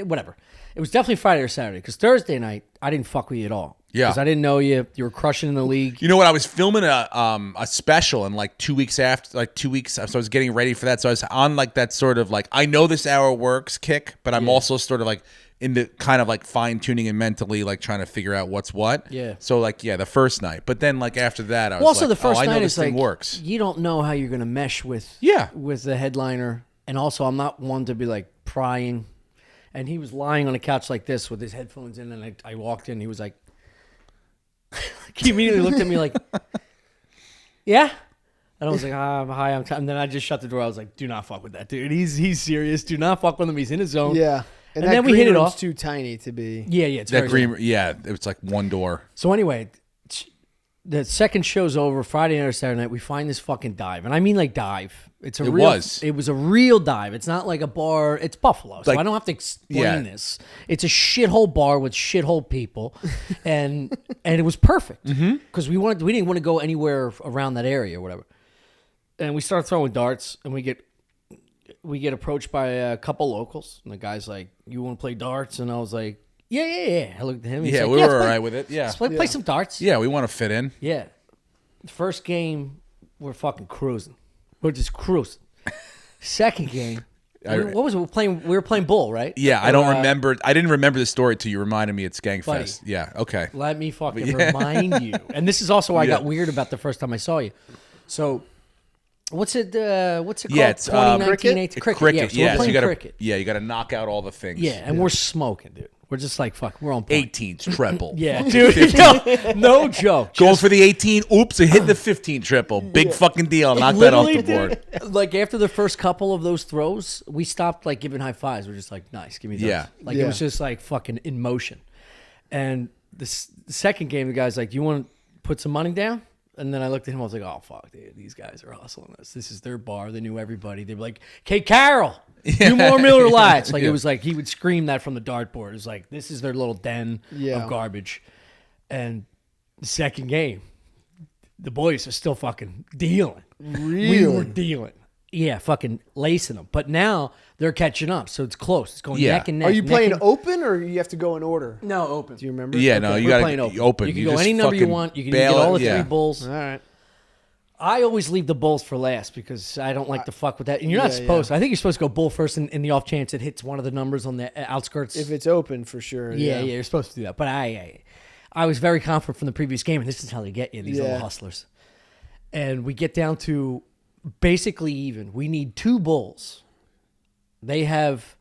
whatever. It was definitely Friday or Saturday because Thursday night I didn't fuck with you at all. Yeah. because I didn't know you. You were crushing in the league. You know what? I was filming a special, and like 2 weeks after, like 2 weeks, so I was getting ready for that. So I was on like that sort of like I know this hour works kick, but I'm also sort of like in the kind of like fine tuning and mentally like trying to figure out what's what. Yeah. So like the first night, but then like after that, I was Well, also like, the first I know night this is thing like works. you don't know how you're gonna mesh with with the headliner, and also I'm not one to be like prying. And he was lying on a couch like this with his headphones in, and I walked in. He was like, he immediately looked at me like, yeah. And I was like, hi, I'm Tom. And then I just shut the door. I was like, do not fuck with that dude. He's serious. Do not fuck with him. He's in his zone. Yeah. And that then we green hit it room's off. too tiny to be. Yeah, it's That very green, good. yeah, it was like one door. So anyway, the second show's over, Friday night or Saturday night, we find this fucking dive. And I mean like dive. It was a real dive. It's not like a bar. It's Buffalo. So Like- I don't have to explain yeah. this. It's a shithole bar with shithole people. And it was perfect. Because we didn't want to go anywhere around that area or whatever. And we start throwing darts, and we get approached by a couple locals. And the guy's like, you want to play darts? And I was like, yeah. I looked at him. He's Yeah, like, we were all play- right with it. Yeah. Play some darts. Yeah, we want to fit in. Yeah. First game, we're fucking cruising. We're just cruising. Second game, what was it? We were playing bull, right? Yeah, I Or, don't remember. I didn't remember the story till you reminded me it's Buddy. Skankfest. Yeah, okay. Let me fucking remind you. And this is also why I got weird about the first time I saw you. So, what's it called? Yeah, it's 2019 cricket. cricket. Yeah, so Yeah, we're so playing you gotta, cricket. yeah, you got to knock out all the things. Yeah, and we're smoking, dude. We're just like, fuck, we're on point. 18s triple. Yeah, dude. No joke. Going for the 18. Oops, it hit the 15 triple. Big fucking deal. Knock that off the Literally, board. dude, like after the first couple of those throws, we stopped like giving high fives. We're just like, nice, give me those. Yeah. Like it was just like fucking in motion. And the second game, the guy's like, "You want to put some money down?" And then I looked at him. I was like, "Oh fuck, dude, these guys are hustling us. This is their bar. They knew everybody. They were like, "Hey, Carol, do more Miller Lights." Like it was like he would scream that from the dartboard. It was like this is their little den of garbage. And the second game, the boys are still fucking dealing. Really? We were dealing. Yeah, fucking lacing them. But now they're catching up, so it's close. It's going Yeah. neck and neck. Are you neck playing and- open or you have to go in order? No, open. Do you remember? Yeah, no, you We're got playing to open. open. You can go just any number you fucking want. You can bail get all it. the Yeah. three bulls. All right. I always leave the bulls for last because I don't like to fuck with that. And you're not Yeah, supposed to. I think you're supposed to go bull first in the off chance it hits one of the numbers on the outskirts. If it's open, for sure. yeah, you're supposed to do that. But I was very confident from the previous game, and this is how they get you, these little hustlers. And we get down to basically even. We need two bulls. They have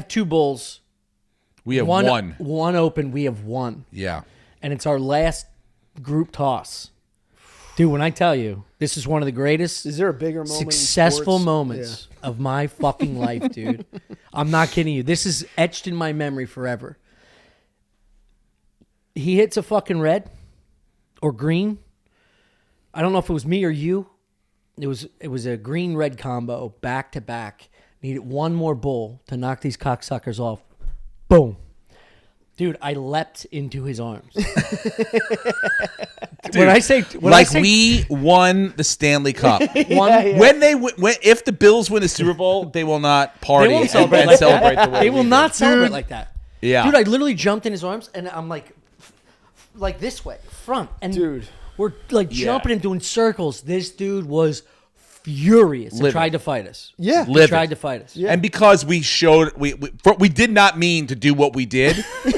two bulls. We have one. One open. We have one. Yeah. And it's our last group toss. Dude, when I tell you, this is one of the greatest Is there a bigger moment? in successful sports? moments of my fucking life, dude. I'm not kidding you. This is etched in my memory forever. He hits a fucking red or green. I don't know if it was me or you. It was a green-red combo, back to back. Needed one more bull to knock these cocksuckers off. Boom. Dude, I leapt into his arms. We won the Stanley Cup. One, When if the Bills win the Super Bowl, they will not party They won't and celebrate then like celebrate that. the way They we will did. not celebrate like that. Yeah. Dude, I literally jumped in his arms, and I'm like this way, front. And Dude. we're like jumping and doing circles. This dude was furious and Livid. tried to fight us. Yeah. He Livid. tried to fight us. Yeah. And because we showed, we did not mean to do what we did,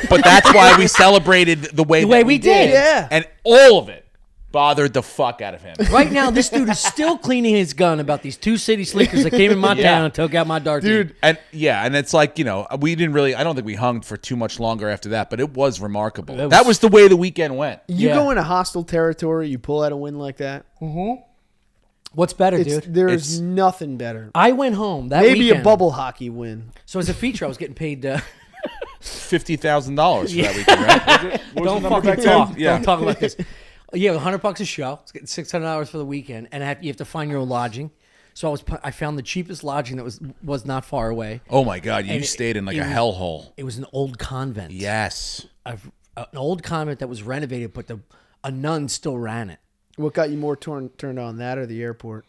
but that's why we celebrated the way we did. Yeah. And all of it bothered the fuck out of him. Right now, this dude is still cleaning his gun about these 2 city sleepers that came in my town and took out my dart team. And it's like, we didn't really, I don't think we hung for too much longer after that, but it was remarkable. That was the way the weekend went. You Yeah. go into hostile territory, you pull out a win like that. What's better, dude? There's nothing better. I went home that Maybe weekend. a bubble hockey win. So as a feature, I was getting paid. $50,000 for that weekend, right? Don't fucking talk. Yeah. Don't talk about this. Yeah, $100 a show. It's getting $600 for the weekend, and you have to find your own lodging. So I found the cheapest lodging that was not far away. Oh my God, you And stayed in like it a was- hellhole. It was an old convent. Yes. An old convent that was renovated, but a nun still ran it. What got you more turned on, that or the airport?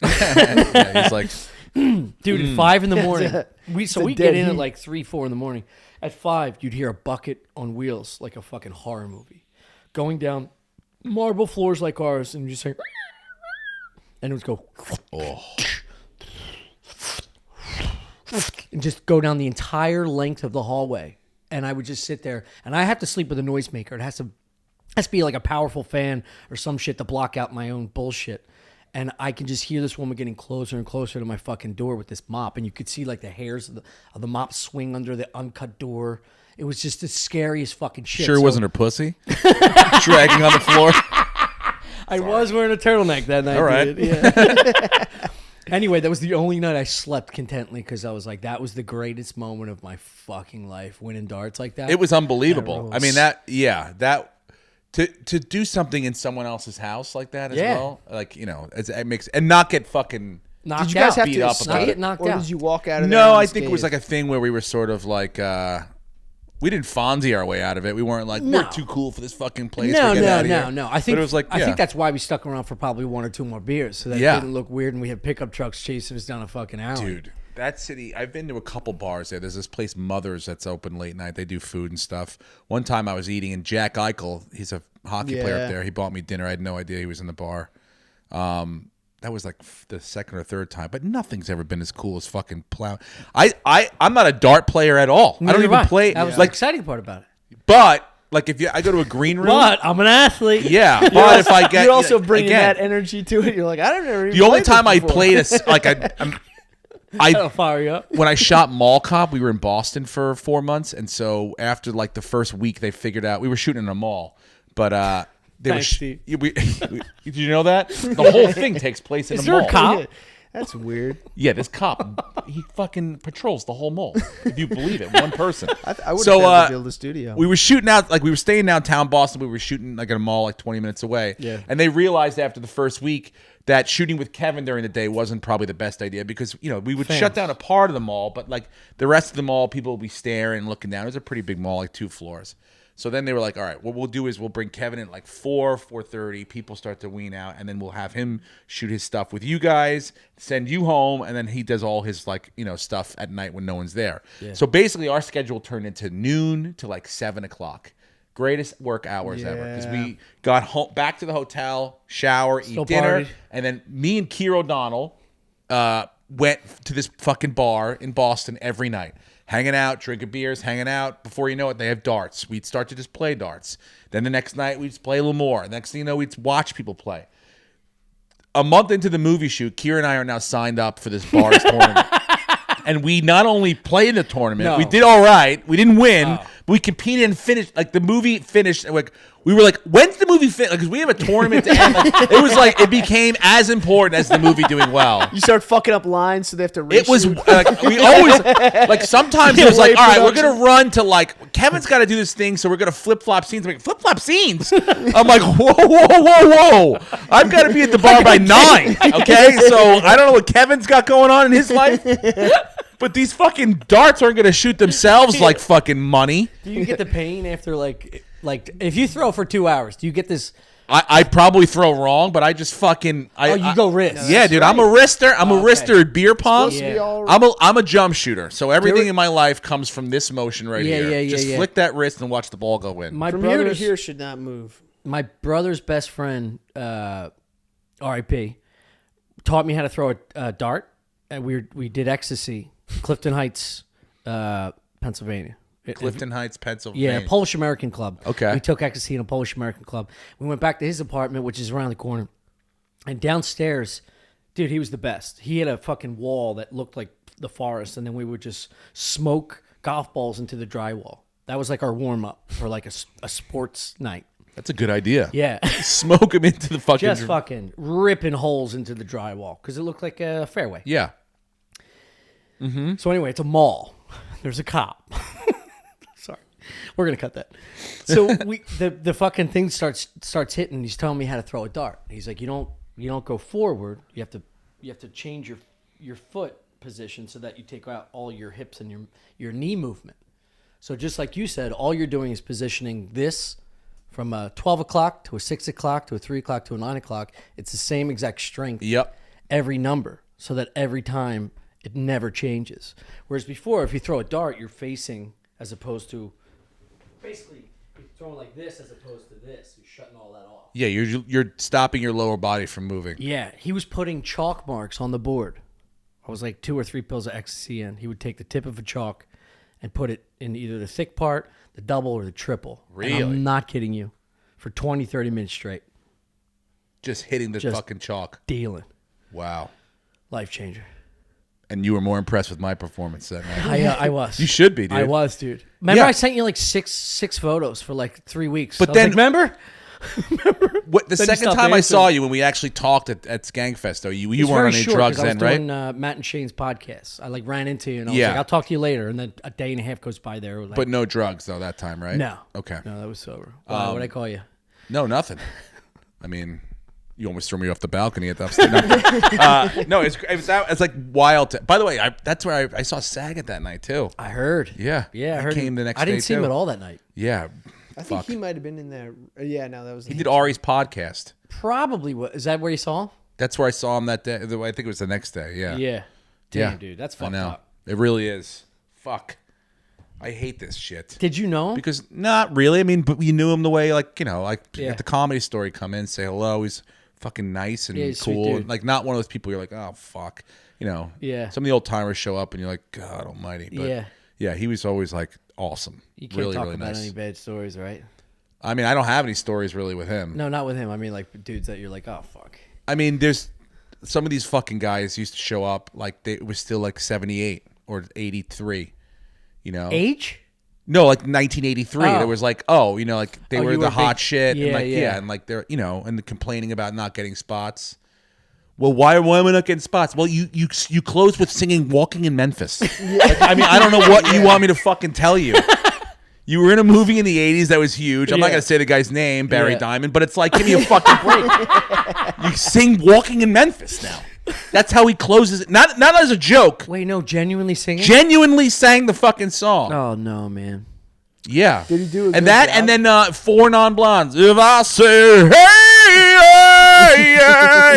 Yeah, he's like, Dude, at 5 in the morning, a we dead get in at heat. like 3, 4 in the morning. At 5, you'd hear a bucket on wheels like a fucking horror movie, going down marble floors like ours, and you just say, and it would go, and just go down the entire length of the hallway. And I would just sit there, and I have to sleep with a noisemaker. It has to be like a powerful fan or some shit to block out my own bullshit. And I can just hear this woman getting closer and closer to my fucking door with this mop. And you could see like the hairs of the mop swing under the uncut door. It was just the scariest fucking shit. sure So wasn't her pussy? Dragging on the floor. I was wearing a turtleneck that night. All right. Dude. Yeah. Anyway, that was the only night I slept contently because I was like, that was the greatest moment of my fucking life, winning darts like that. It was unbelievable. That I mean, to do something in someone else's house like that as Yeah. well, like, it makes, and not get fucking knocked Did you guys out. have beat to up escape, about it. Get knocked or out. did you walk out of there? No, I unscathed? think it was like a thing where we were sort of like, we didn't Fonzie our way out of it. We weren't like, No. we're too cool for this fucking place. No, We're getting out of here. no. I think But it was like, I yeah. think that's why we stuck around for probably 1 or 2 more beers, so that Yeah. it didn't look weird, and we had pickup trucks chasing us down a fucking alley. Dude, that city, I've been to a couple bars there. There's this place, Mother's, that's open late night. They do food and stuff. One time I was eating, and Jack Eichel, he's a hockey player Yeah. up there. He bought me dinner. I had no idea he was in the bar. That was like the second or third time, but nothing's ever been as cool as fucking plow. I'm not a dart player at all. I don't Neither even am play. That was the Like, exciting part about it. but like if I go to a green room, But I'm an athlete. yeah. But if I get, You're also bringing again, that energy to it. You're like, I don't know. the only time I played That'll fire you up. when I shot Mall Cop, we were in Boston for 4 months, and so after like the first week, they figured out we were shooting in a mall, but they Thanks, were. Steve. Did you know that the whole thing takes place in Is a there a mall? cop? That's weird. Yeah, this cop, he fucking patrols the whole mall. If you believe it, one person. I would So, have to build a studio. We were shooting out, like we were staying downtown Boston. We were shooting like at a mall like 20 minutes away. Yeah. And they realized after the first week that shooting with Kevin during the day wasn't probably the best idea because, we would shut down a part of the mall, but like the rest of the mall, people would be staring and looking down. It was a pretty big mall, like 2 floors. So then they were like, all right, what we'll do is we'll bring Kevin in at like 4:30. People start to wean out, and then we'll have him shoot his stuff with you guys, send you home, and then he does all his stuff at night when no one's there. Yeah. So basically, our schedule turned into noon to like 7 o'clock. Greatest work hours ever because we got home, back to the hotel, shower, eat dinner, partied. and then me and Keir O'Donnell went to this fucking bar in Boston every night. Hanging out, drinking beers, hanging out. Before you know it, they have darts. We'd start to just play darts. Then the next night, we'd just play a little more. Next thing you know, we'd watch people play. A month into the movie shoot, Keir and I are now signed up for this bars tournament. And we not only played in the tournament, No. we did all right. We didn't win, but we competed and finished. Like the movie finished. Like we were like, when's the movie finish? Because we have a tournament to end. Like, it was like it became as important as the movie doing well. You start fucking up lines, so they have to. It was reshoot. like we always like sometimes it was like, Late all right, we're production. gonna run to like Kevin's got to do this thing, so we're gonna flip flop scenes. I'm like, flip flop scenes. I'm like, whoa! I've got to be at the bar by 9. Okay, so I don't know what Kevin's got going on in his life, but these fucking darts aren't gonna shoot themselves like fucking money. Do you get the pain after like if you throw for 2 hours? Do you get this? I probably throw wrong, but I just fucking You go wrist. Yeah, dude, I'm a wrister. I'm a wrister at beer pong. Supposed to be Yeah. all I'm a jump shooter, so everything in my life comes from this motion right Yeah, here. yeah, yeah, Just yeah. flick that wrist and watch the ball go in. My from here to brother's here should not move. my brother's best friend, R.I.P., taught me how to throw a dart, and we did ecstasy, Clifton Heights, Pennsylvania. Clifton Heights, Pennsylvania. Yeah, Polish American Club. Okay. We took ecstasy in a Polish American club. We went back to his apartment, which is around the corner. And downstairs, dude, he was the best. He had a fucking wall that looked like the forest, and then we would just smoke golf balls into the drywall. That was like our warm-up for like a sports night. That's a good idea. Yeah. Smoke them into the fucking... Just fucking ripping holes into the drywall because it looked like a fairway. Yeah. So anyway, it's a mall. There's a cop. Sorry, we're gonna cut that. So the fucking thing starts hitting. He's telling me how to throw a dart. He's like, you don't go forward. You have to change your foot position so that you take out all your hips and your knee movement. So just like you said, all you're doing is positioning this from a 12 o'clock to a 6 o'clock to a 3 o'clock to a 9 o'clock. It's the same exact strength. Yep. Every number, so that every time it never changes. Whereas before, if you throw a dart, you're facing as opposed to basically you're throwing like this as opposed to this. You're shutting all that off. Yeah, you're stopping your lower body from moving. Yeah, he was putting chalk marks on the board. I was like 2 or 3 pills of ecstasy in. He would take the tip of a chalk and put it in either the thick part, the double, or the triple. Really? And I'm not kidding you. For 20, 30 minutes straight. Just hitting the Just fucking chalk. Dealing. Wow. Life changer. And you were more impressed with my performance that night. I was. You should be, dude. I was, dude. Remember, Yeah. I sent you like six photos for like 3 weeks. But I was then- like, remember? What, the Then you second stopped time I saw answering. you when we actually talked at Skankfest, though, you It's weren't very on any short, drugs 'cause then, I was right? doing Matt and Shane's podcast. I like ran into you and I was Yeah. like, I'll talk to you later. And then a day and a half goes by there. Like, But no drugs, though, that time, right? no. Okay. No, that was sober. Why would I call you? No, nothing. I mean, you almost threw me off the balcony at the upstairs. No, it's like wild. By the way, that's where I saw Saget that night, too. I heard. Yeah. Yeah, I He heard. came the next I didn't day, see him too. at all that night. Yeah. I think Fuck. he might have been in there. Yeah, no, that was. He did Ari's podcast. Probably. Is that where you saw him? That's where I saw him that day. I think it was the next day. Yeah. Yeah. Damn, Yeah. dude. That's I fucked know. up. It really is. Fuck. I hate this shit. Did you know him? Because not really. I mean, but you knew him the way, like, you know, like Yeah. at the Comedy Store, come in, say hello. He's fucking nice and Yeah, he's a sweet cool. dude. And, like, not one of those people you're like, oh, fuck. You know, Yeah. Some of the old timers show up and you're like, God almighty. But Yeah. yeah, he was always like awesome. You can't really, talk really about nice. any bad stories, right? I mean, I don't have any stories really with him. No, not with him. I mean, like dudes that you're like, oh, fuck. I mean, there's some of these fucking guys used to show up like they was still like 78 or 83, you know? Age? No, like 1983. Oh. There was like, oh, you know, like they Oh, were you the were hot big- shit. yeah, And like, yeah. and like they're, you know, and complaining about not getting spots. Well, why am I not getting spots? Well, you closed with singing "Walking in Memphis." Like, I mean, I don't know what you want me to fucking tell you. You were in a movie in the 80s that was huge. I'm not Yeah. going to say the guy's name, Barry Yeah. Diamond, but it's like, give me a fucking break. You sing "Walking in Memphis" now. That's how he closes it. Not as a joke. Wait, no, genuinely singing? Genuinely sang the fucking song. Oh, no, man. Yeah. Did he do a good and that, job? and then 4 Non-Blondes. If I say, hey,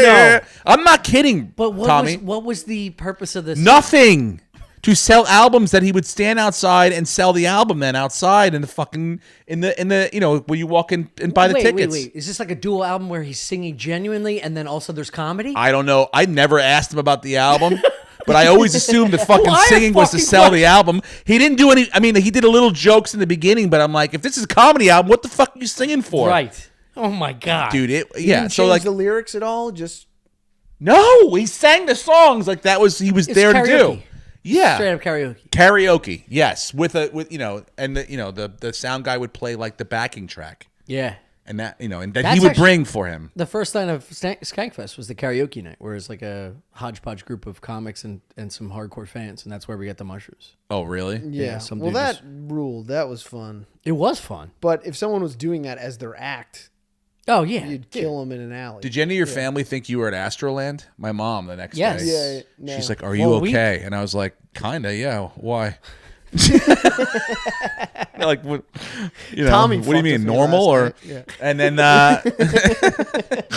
yeah, I'm not kidding, But Tommy. what was the purpose of this? Nothing. To sell albums that he would stand outside and sell the album then outside in the fucking in the you know where you walk in and buy the tickets. Wait. Is this like a dual album where he's singing genuinely and then also there's comedy? I don't know. I never asked him about the album. But I always assumed the fucking Why a singing was to fucking sell the question? album. He didn't do any. I mean, he did a little jokes in the beginning, but I'm like, if this is a comedy album, what the fuck are you singing for? Right. Oh, my God. Dude, He yeah. didn't So change like, the lyrics at all. Just no, he sang the songs like that was he was It's there to do. karaoke. Yeah, Straight up karaoke. karaoke. Yes, with you know, and the sound guy would play like the backing track, Yeah. and that you know, and that That's he would actually- bring for him. The first night of Skankfest was the karaoke night, where it's like a hodgepodge group of comics and some hardcore fans, and that's where we get the mushrooms. Oh, really? yeah. some Well, dude that just- ruled. That was fun. It was fun. But if someone was doing that as their act, Oh, yeah. you'd kill them in an alley. Did any of your family think you were at Astroland? My mom the next Yes. day. Yeah. No. She's like, "Are you Well, we- okay?" And I was like, "Kinda, yeah. Why?" Like, what? You know, Tommy what do you fucked mean, with me normal last or? night. Yeah. And then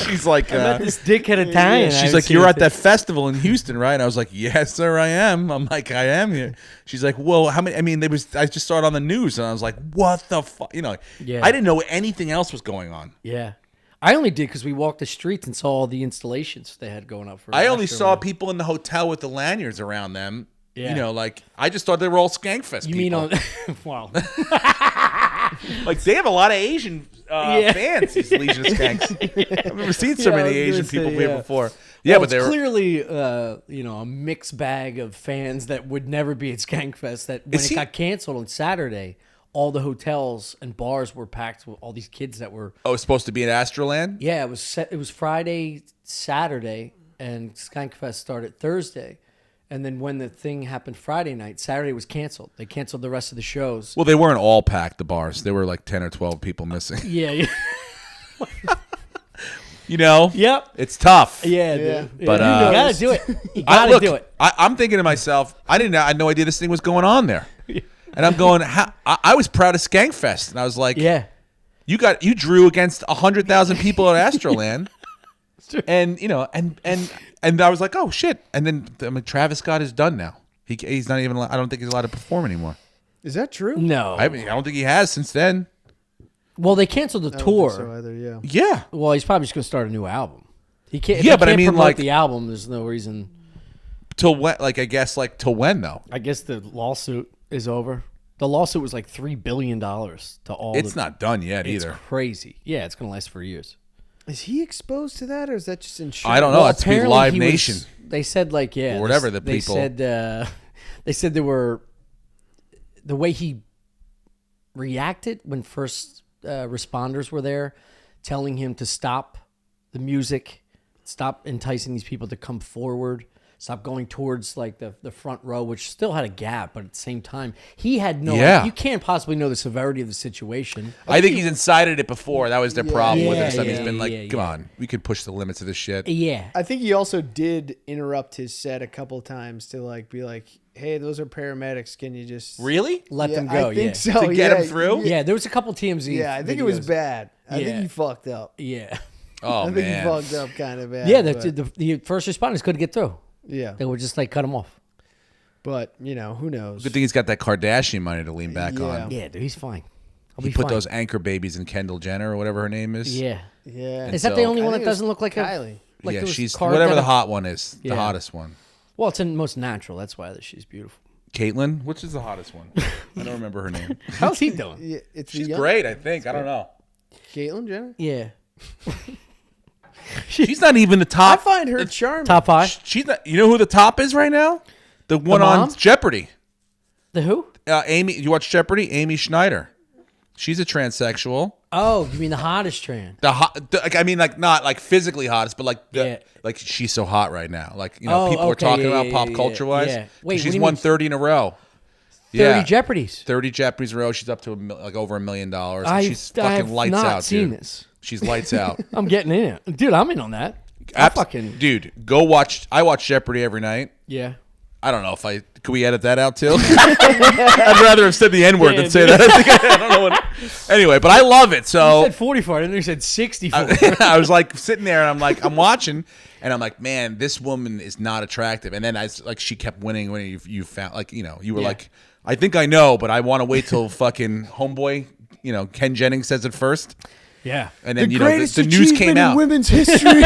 she's like, This dickhead Italian. she's like, "You're at that festival in Houston, right?" And I was like, "Yes, sir, I am." I'm like, "I am here." She's like, "Well, how many?" I mean, I just saw it on the news, and I was like, "What the fuck?" You know, Yeah. I didn't know anything else was going on. Yeah. I only did because we walked the streets and saw all the installations they had going up for. I only Astro saw Man. people in the hotel with the lanyards around them. Yeah. You know, like I just thought they were all Skankfest You people. mean on? Wow. Like they have a lot of Asian Yeah. fans. These Legion of Skanks. I've never seen so Yeah, I many was gonna Asian say, people yeah. here before. Yeah, Well, but it's they were. clearly, a mixed bag of fans that would never be at Skankfest. That when Is it he- got canceled on Saturday, all the hotels and bars were packed with all these kids that were. Oh, it's supposed to be in Astroland. Yeah, it was Friday, Saturday, and Skankfest started Thursday. And then when the thing happened Friday night, Saturday was canceled. They canceled the rest of the shows. Well, they weren't all packed. The bars. There were like 10 or 12 people missing. Yeah. You know. Yep. It's tough. Yeah, Yeah. dude. But, Yeah, you gotta do it. You I, gotta look, do it. I'm thinking to myself, I had no idea this thing was going on there, and I'm going. I was proud of Skankfest, and I was like, Yeah. you drew against 100,000 people at Astroland, and you know, and I was like, oh shit, and then Travis Scott is done now. He's not even. I don't think he's allowed to perform anymore. Is that true? No. I don't think he has since then. Well, they canceled the I don't tour. think so either. Yeah. Yeah, Well, he's probably just going to start a new album. He can't. If Yeah, he but I can't mean, promote like- the album. There's no reason. till when? Like I guess like till when though? I guess the lawsuit is over. The lawsuit was like $3 billion to all. It's not done yet It's either. crazy. Yeah, it's going to last for years. Is he exposed to that, or is that just insurance? I don't know. It's be apparently Live he was- Nation. They said like yeah, Or whatever the they people- said. They said there were the way he reacted when first responders were there, telling him to stop the music, stop enticing these people to come forward, stop going towards like the front row, which still had a gap, but at the same time, he had no. Yeah. You can't possibly know the severity of the situation. I think he's incited it before. That was their problem with it. So Yeah, he's been like, yeah, come yeah. on, we could push the limits of this shit. Yeah. I think he also did interrupt his set a couple times to like be like, "Hey, those are paramedics. Can you just Really? Let Yeah, them go. I think yeah. so. To get yeah, him through? Yeah, there was a couple TMZ. Yeah, I think it was videos. bad. I Yeah. think he fucked up. Yeah. Oh I think man. he fucked up kind of bad. Yeah, but, the first responders couldn't get through. yeah. They would just like cut him off. But who knows? Good thing he's got that Kardashian money to lean back Yeah. on. Yeah, dude, he's fine. I'll He be put fine. those anchor babies in Kendall Jenner or whatever her name is. Yeah. Yeah. Is that so- the only I one that think it was doesn't look like Kylie. like yeah, those she's cards whatever that the are- hot one is, the Yeah. hottest one. Well, it's in most natural. That's why she's beautiful. Caitlyn, which is the hottest one? I don't remember her name. How's he doing? Yeah, it's She's the young- great, I think. I don't know. Caitlyn Jenner. Yeah. She's not even the I top. find her charming. Top five. She's not. You know who the top is right now? The one on mom? Jeopardy. The who? Amy. You watch Jeopardy? Amy Schneider. She's a transsexual. Oh, you mean the hottest trend? Like, I mean, like not like physically hottest, but like Yeah. like she's so hot right now. Like people are okay, talking yeah, about yeah, pop yeah, culture wise. yeah. Wait, what she's do you won mean? 30 in a row. 30 Jeopardies. 30 Jeopardies in a row. She's up to like over $1 million. She's I have fucking lights not out, seen dude. this. She's lights out. I'm getting in it. Dude, I'm in on that. I fucking Dude, go watch. I watch Jeopardy every night. yeah. I don't know if could we edit that out too? I'd rather have said the N word Yeah, than say that. I don't know what. Anyway, but I love it. You So said 44. I didn't know you said 64. I was like sitting there and I'm watching and I'm like, man, this woman is not attractive. And then she kept winning when you found you were Yeah. like, I think I know, but I want to wait till fucking homeboy, Ken Jennings says it first. yeah. And then The the greatest news came achievement in out. women's history.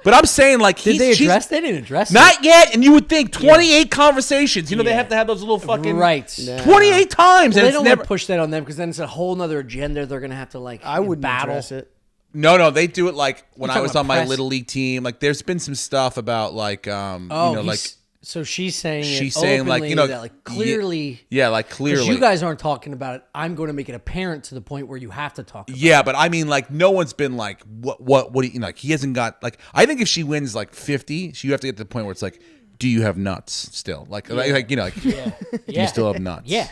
But I'm saying like Did they address? They didn't address it. Not yet, and you would think 28 conversations. They have to have those little fucking Right. Nah. 28 times, Well, and they it's don't never. want to push that on them because then it's a whole nother agenda they're going to have to I wouldn't battle. address it. No, they do it like when You're I was talking on my about press? little league team. Like, there's been some stuff about like, Oh, like so she's saying she's it saying like openly that, like clearly. yeah, like Because clearly. you guys aren't talking about it. I'm going to make it apparent to the point where you have to talk about it. Yeah, but I mean, like, no one's been like, what do you like? He hasn't got like. I think if she wins like 50, you have to get to the point where it's like, do you have nuts still? Like do you still have nuts? Yeah.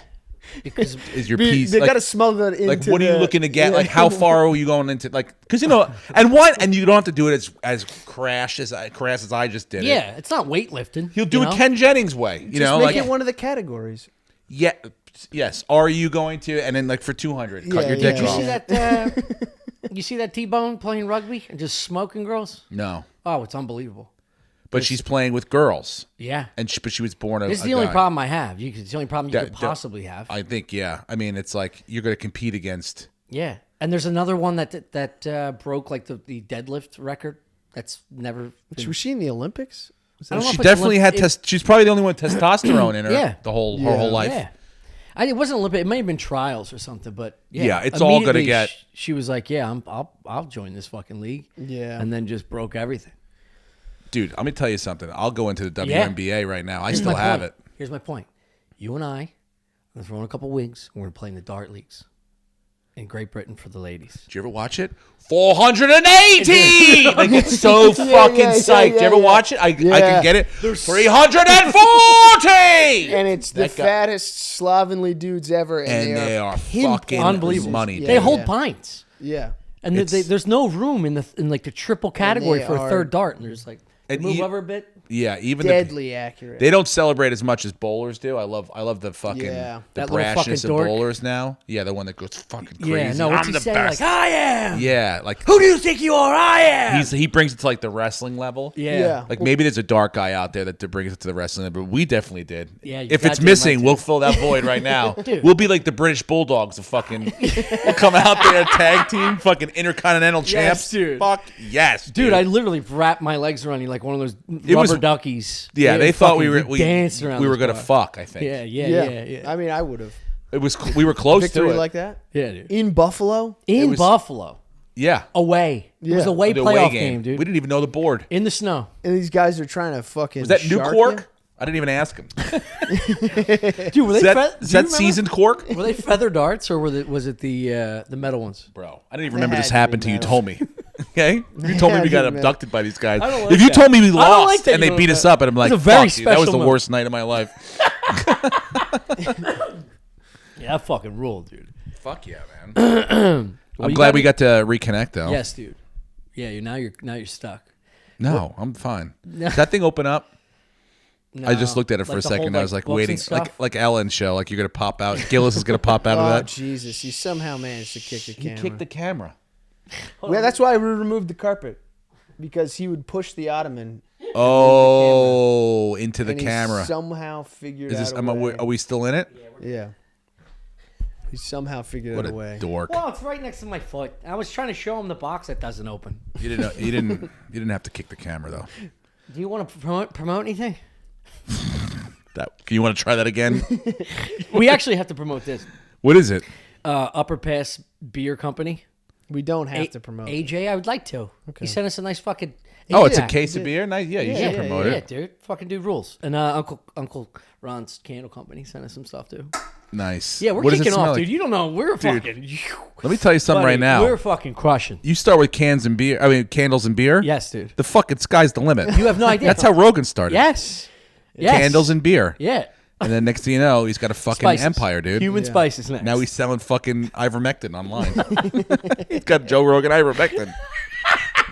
Because Is your piece They like, got to smuggle it into. like what are you the- looking to get? Yeah. Like how far are you going into? Like because and you don't have to do it as crass as I just did it. yeah, it's not weightlifting. He'll do you it know? Ken Jennings way. You Just know, make like it one of the categories. yeah, yes. Are you going to? And then like for 200, cut Yeah, your dick yeah. You off. see that? You see that T-Bone playing rugby and just smoking girls? No, Oh, it's unbelievable. but she's playing with girls, Yeah. but she was born a. This is a the only guy. problem I have. It's the only problem you Yeah, could possibly have. I think I mean it's like you're going to compete against. Yeah. And there's another one that broke like the deadlift record. That's never. Was she in the Olympics? I don't know She if it's definitely had Olymp- she's probably the only one with testosterone in her. Yeah. her whole life. Yeah. It wasn't Olympic. It may have been trials or something, but Yeah, it's all gonna immediately get- She was like, "Yeah, I'll join this fucking league." Yeah. and then just broke everything. Dude, let me tell you something. I'll go into the Yeah. WNBA right now. I Here's still my have point. it. Here's my point. You and I, let's throw in a couple wigs. And we're gonna play in the dart leagues in Great Britain for the ladies. Did you ever watch it? 480! Like, it's so fucking yeah, psyched. yeah, you ever yeah. watch it? I Yeah. can get it. 340! And it's the That guy- fattest slovenly dudes ever, And they are pinpoint. fucking Unbelievable. money. Yeah. They hold yeah. pints, Yeah. and there's no room in like the triple category they for a are- third dart. And there's like they And move you- over a bit. Yeah, even Deadly accurate. they don't celebrate as much as bowlers do. I love the fucking Yeah. the That little fucking brashness of dork. bowlers now. Yeah, the one that goes fucking crazy. Yeah, no, what's I'm he the say? best. Like, I am. Yeah, like Who do you think you are? I am. he brings it to like the wrestling level. Yeah. Yeah. Like maybe there's a dark guy out there that brings it to the wrestling level, but we definitely did. Yeah, you if it's goddamn missing, right, we'll dude. fill that void right now. Dude. We'll be like the British Bulldogs of fucking. We'll come out there, tag team, fucking intercontinental champs. dude. Fuck yes, Dude, I literally wrapped my legs around you like one of those It was- rubber duckies. Yeah, they thought we were dancing around. we were this gonna bar. fuck. I think. Yeah. I mean, I would have. It was. We were close to Victory it. like that? Yeah, dude. In Buffalo? In was- Buffalo, Yeah. away. It was Yeah. a away The playoff away game, dude. We didn't even know the board. In the snow. And these guys are trying to fucking. Was that new shark cork? you? I didn't even ask him. Dude, were they Is that, do is you that remember? seasoned cork? Were they feather darts or was it the metal ones? Bro, I didn't even remember had this to be happened till you metal. told me. Okay? You told me had we to got be metal. abducted by these guys. I don't like If you that. told me we I don't lost like that and you they don't beat like us that. up, and I'm like, It was a very fuck, dude, that was special the moment. worst night of my life. Yeah, that fucking ruled, dude. Fuck yeah, man. Well, I'm you glad we got to reconnect, though. Yes, dude. Yeah, now you're stuck. No, I'm fine. Does that thing open up? I just No. looked at it for Like a the second. whole, I was like books and waiting, stuff? like Ellen's show. Like you're gonna pop out. Gillis is gonna pop out of Oh, that. Jesus. You somehow managed to kick the He camera. kicked the camera. Well, that's why we removed the carpet. Because he would push the ottoman. Oh, into the and he camera. somehow figured Is this? out a way. Are we still in it? Yeah. He somehow figured What out a a way. dork! Well, it's right next to my foot. I was trying to show him the box that doesn't open. You didn't. Know, you didn't. You didn't have to kick the camera though. Do you want to promote anything? That. Can you want to try that again? We actually have to promote this. What is it? Upper Pass Beer Company. We don't have to promote. AJ, I would like to. He sent us a nice fucking. Oh, it's a Yeah. case of beer. Nice. Yeah, you should promote Yeah, it. dude. Fucking dude rules. And Uncle Ron's Candle Company sent us some stuff too. Nice. Yeah, we're What does it kicking smell off, like? dude. You don't know. We're fucking. Let me tell you something Buddy, right now. We're fucking crushing. You start with cans and beer. I mean, candles and beer. Yes, dude. The fucking sky's the limit. You have no idea. That's how Rogan started. Yes. Yes. Candles and beer. Yeah. And then next thing you know, he's got a fucking Spices. empire, dude. Human spices next. Now he's selling fucking ivermectin online. He's got Joe Rogan ivermectin.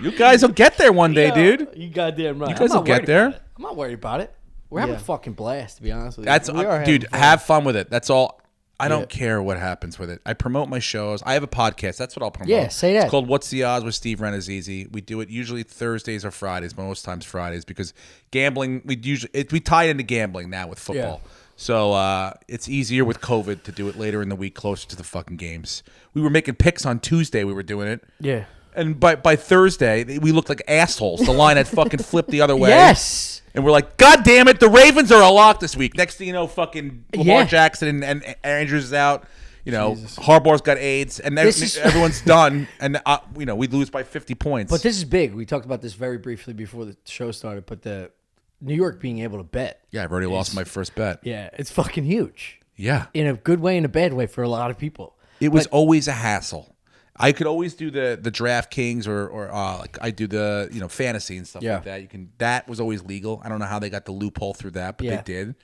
You guys will get there one day, dude. You goddamn right. You guys I'm not will get worried there. about it. I'm not worried about it. We're having a fucking blast, to be honest with you. That's We are having dude. fun. Have fun with it. That's all. I don't care what happens with it. I promote my shows. I have a podcast. That's what I'll promote. Yeah, say that. It's called What's the Odds with Steve Rannazzisi. We do it usually Thursdays or Fridays, but most times Fridays because gambling. We tie it into gambling now with football. So it's easier with COVID to do it later in the week, closer to the fucking games. We were making picks on Tuesday. We were doing it. Yeah. And by Thursday, we looked like assholes. The line had fucking flipped the other way. Yes. And we're like, God damn it, the Ravens are a lock this week. Next thing you know, fucking Lamar Yeah. Jackson and Andrews is out. You know, Harbaugh's got AIDS, and This is- everyone's done. And we lose by 50 points. But this is big. We talked about this very briefly before the show started, but the New York being able to bet. yeah, I've already lost my first bet. Yeah, it's fucking huge. Yeah, In a good way and a bad way for a lot of people. it was always a hassle. I could always do the DraftKings or like I do the fantasy and stuff Yeah. like that. That was always legal. I don't know how they got the loophole through that, but Yeah. they did.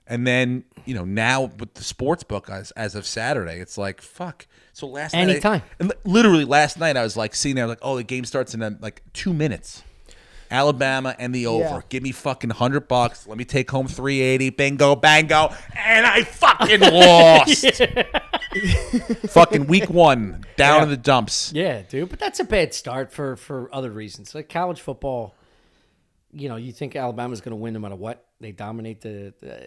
And then now with the sports book as of Saturday, it's like fuck. So last night, Anytime. and literally last night, I was like sitting there like, oh, the game starts in like 2 minutes. Alabama and the over. Yeah. Give me fucking $100. Let me take home 380. Bingo, bango, and I fucking lost. Fucking week 1 down in the dumps. Yeah, dude. But that's a bad start for other reasons. Like college football, you think Alabama's going to win no matter what. They dominate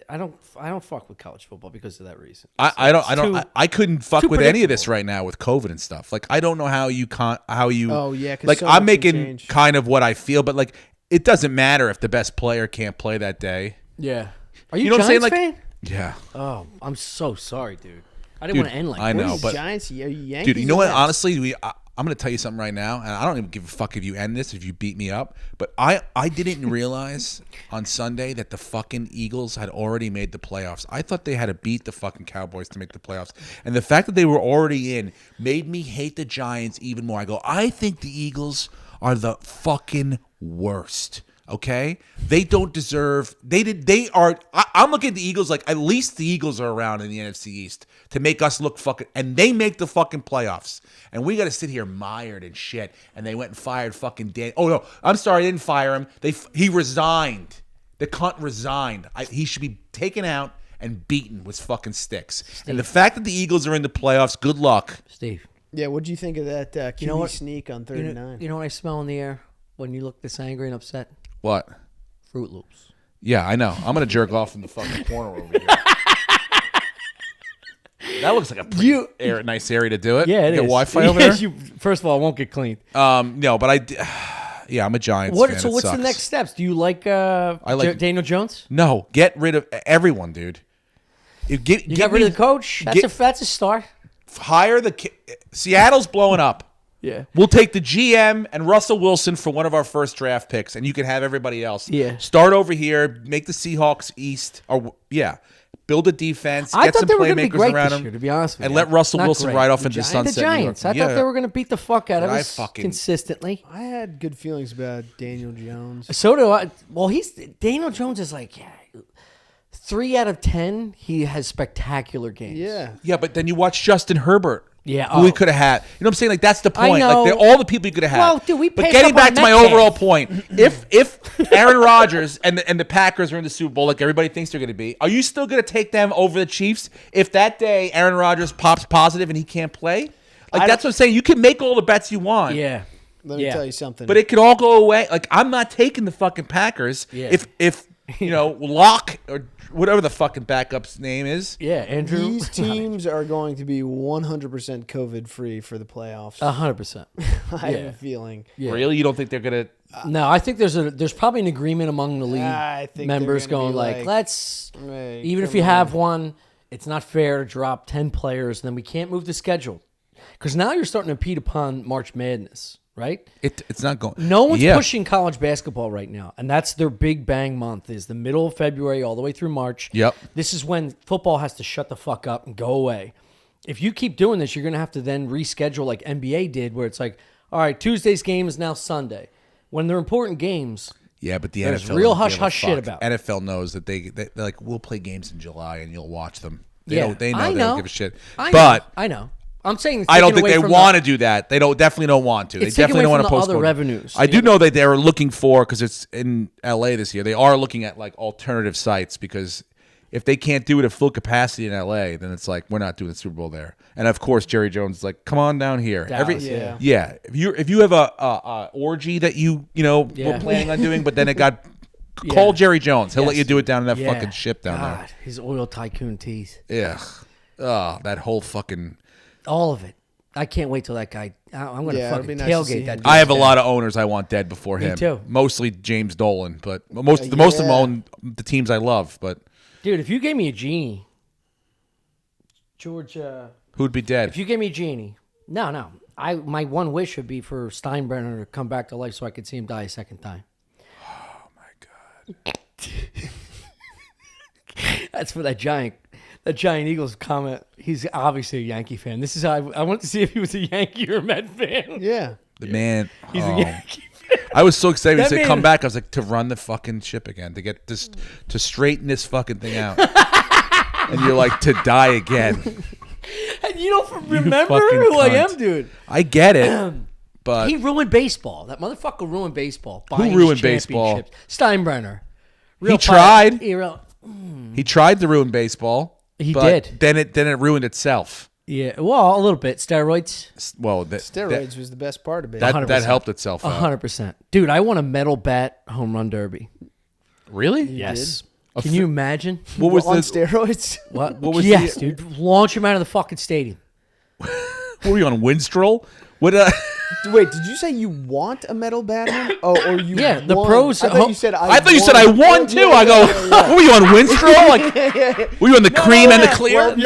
I don't fuck with college football because of that reason. I couldn't fuck too with any of this predictable. right now with COVID and stuff. Like, I don't know how you Oh, yeah, 'cause like, so I'm much can making change. kind of what I feel, but like, it doesn't matter if the best player can't play that day. Yeah. Are you, You know what I'm saying? Giants Like, fan? yeah. Oh, I'm so sorry, dude. I didn't Dude, want to end like I this. know, What is but- Giants, Yankees, Dude, you know or what? Mets? Honestly, I'm going to tell you something right now, and I don't even give a fuck if you end this, if you beat me up. But I didn't realize on Sunday that the fucking Eagles had already made the playoffs. I thought they had to beat the fucking Cowboys to make the playoffs. And the fact that they were already in made me hate the Giants even more. I go, I think the Eagles are the fucking worst. Okay, they don't deserve. They are. I'm looking at the Eagles like at least the Eagles are around in the NFC East to make us look fucking. And they make the fucking playoffs, and we got to sit here mired and shit. And they went and fired fucking Dan. Oh no, I'm sorry, they didn't fire him. He resigned. The cunt resigned. He should be taken out and beaten with fucking sticks. And the fact that the Eagles are in the playoffs, good luck. Steve, Yeah, what'd you think of that QB You know what? sneak on you 39? know what I smell in the air when you look this angry and upset? What? Fruit Loops. Yeah, I know. I'm gonna jerk off in the fucking corner over here. That looks like a pretty nice area to do it. Yeah, it you is. got Wi-Fi over there? First of all, it won't get cleaned. No, but yeah, I'm a Giants fan. So It what's the sucks. next steps? Do you like, like- Daniel Jones? No, get rid of everyone, dude. You got rid of the coach? That's a start. Hire Seattle's blowing up. Yeah. We'll take the GM and Russell Wilson for one of our first draft picks, and you can have everybody else. Yeah. Start over here, make the Seahawks East, or build a defense, I get thought some they were going to be playmakers great around this them, year, to be honest with and you. let Russell Not Wilson great. ride off into the The sunset. Giants. I thought they were going to beat the fuck out of But I us fucking- consistently. I had good feelings about Daniel Jones. So do I. Well, Daniel Jones is like 3 out of 10. He has spectacular games. Yeah, but then you watch Justin Herbert. Yeah, who we could have had. You know what I'm saying? Like, that's the point. know. Like, all the people you could have had. Well, dude, we but passed getting up on back to my Metcalf. overall point, if Aaron Rodgers and the Packers are in the Super Bowl like everybody thinks they're going to be, are you still going to take them over the Chiefs if that day Aaron Rodgers pops positive and he can't play? Like, that's what I'm saying. You can make all the bets you want. Yeah. Let me tell you something. But it could all go away. Like, I'm not taking the fucking Packers Yeah. if Locke or whatever the fucking backup's name is. Yeah, Andrew. These teams are going to be 100% COVID free for the playoffs. 100%. I have a feeling. Yeah. Really? You don't think they're going to... No, I think there's probably an agreement among the league I think members they're gonna going be like, like, let's Hey, even if come you on. have one, it's not fair to drop 10 players and then we can't move the schedule. Because now you're starting to impede upon March Madness, right? It's not going... No one's Yeah. pushing college basketball right now, and that's their big bang month is the middle of February all the way through March. Yep. This is when football has to shut the fuck up and go away. If you keep doing this, you're going to have to then reschedule like NBA did where it's like, all right, Tuesday's game is now Sunday. When they're important games, Yeah, but the There's NFL real doesn't give a hush-hush shit fuck. about it. NFL knows that they're like, we'll play games in July and you'll watch them. They yeah, know they I don't give a shit. I But know. I'm saying it's I don't taken think away they from want to do that. They definitely don't want to. They It's taken definitely away don't want from to the other postpone revenues. I do know that they're looking for, because it's in LA this year, they are looking at like alternative sites, because if they can't do it at full capacity in LA, then it's like, we're not doing the Super Bowl there. And of course, Jerry Jones is like, come on down here. Dallas, yeah. If you have a orgy that you were Yeah. planning on doing, but then it got call Jerry Jones. He'll let Yes. you do it down in that Yeah. fucking ship down God, his oil tycoon tease. there. Yeah. That whole fucking. All of it. I can't wait till that guy. I'm going to Yeah, it'll fucking be nice to see tailgate him that do guy. I have a lot of owners I want dead before him. too. Mostly James Dolan, but most of them own the teams I love. But Dude, if you gave me a genie, George, who'd be dead? if you gave me a genie, no. My one wish would be for Steinbrenner to come back to life so I could see him die a second time. Oh my god! That's for that giant Eagles comment. He's obviously a Yankee fan. This is how I wanted to see if he was a Yankee or a Met fan. Yeah. The man. He's oh. a Yankee fan. I was so excited That to say man- come back. I was like, to run the fucking ship again, to get this, to straighten this fucking thing out. And you're like, to die again. And you don't remember fucking who I cunt. am, dude. I get it, but He ruined baseball. That motherfucker ruined baseball. Who buying ruined championships. baseball? Steinbrenner. He tried. He he tried to ruin baseball. He but did. Then it ruined itself. Yeah, well, a little bit. Steroids. Well, Steroids was the best part of it. that 100%. helped itself out. 100%. Dude, I want a metal bat home run derby. Really? Yes. Can you imagine? What was on the steroids? what was Yes, the, dude. Launch him out of the fucking stadium. What were you on Winstrol? What? Wait, did you say you want a metal Batman? Oh, or you? Yeah, the won? pros I at thought home- you said I thought you said I won too. I go, what were you on Winstrol? Like, were you on the cream and the clear?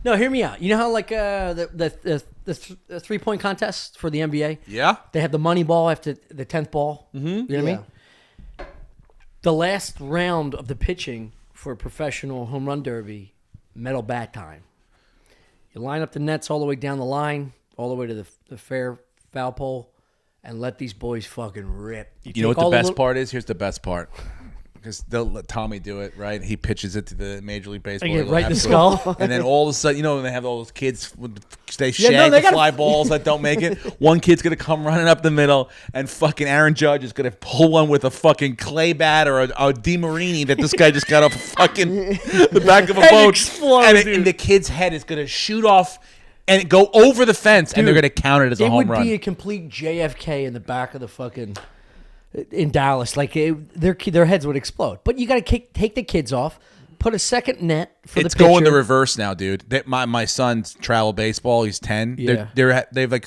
No, hear me out. You know how like the 3-point contest for the NBA? Yeah. They have the money ball after the 10th ball. Mm-hmm. You know what I mean? The last round of the pitching for a professional home run derby, metal bat time. You line up the nets all the way down the line, all the way to the fair foul pole, and let these boys fucking rip. You know what the best part is? Here's the best part. Because they'll let Tommy do it, right? He pitches it to the Major League Baseball. I get right in the skull. And then all of a sudden, you know, when they have all those kids, they Yeah, shag no, they the fly balls that don't make it. One kid's going to come running up the middle, and fucking Aaron Judge is going to pull one with a fucking clay bat or a DeMarini that this guy just got off fucking the back of a boat. Explode, and the kid's head is going to shoot off and go over the fence, and they're going to count it as a home run. It would be a complete JFK in the back of the fucking... in Dallas, like their heads would explode. But you got to take the kids off, put a second net for It's the pitcher. going the reverse now, dude. My son's travel baseball. He's 10. Yeah. They've like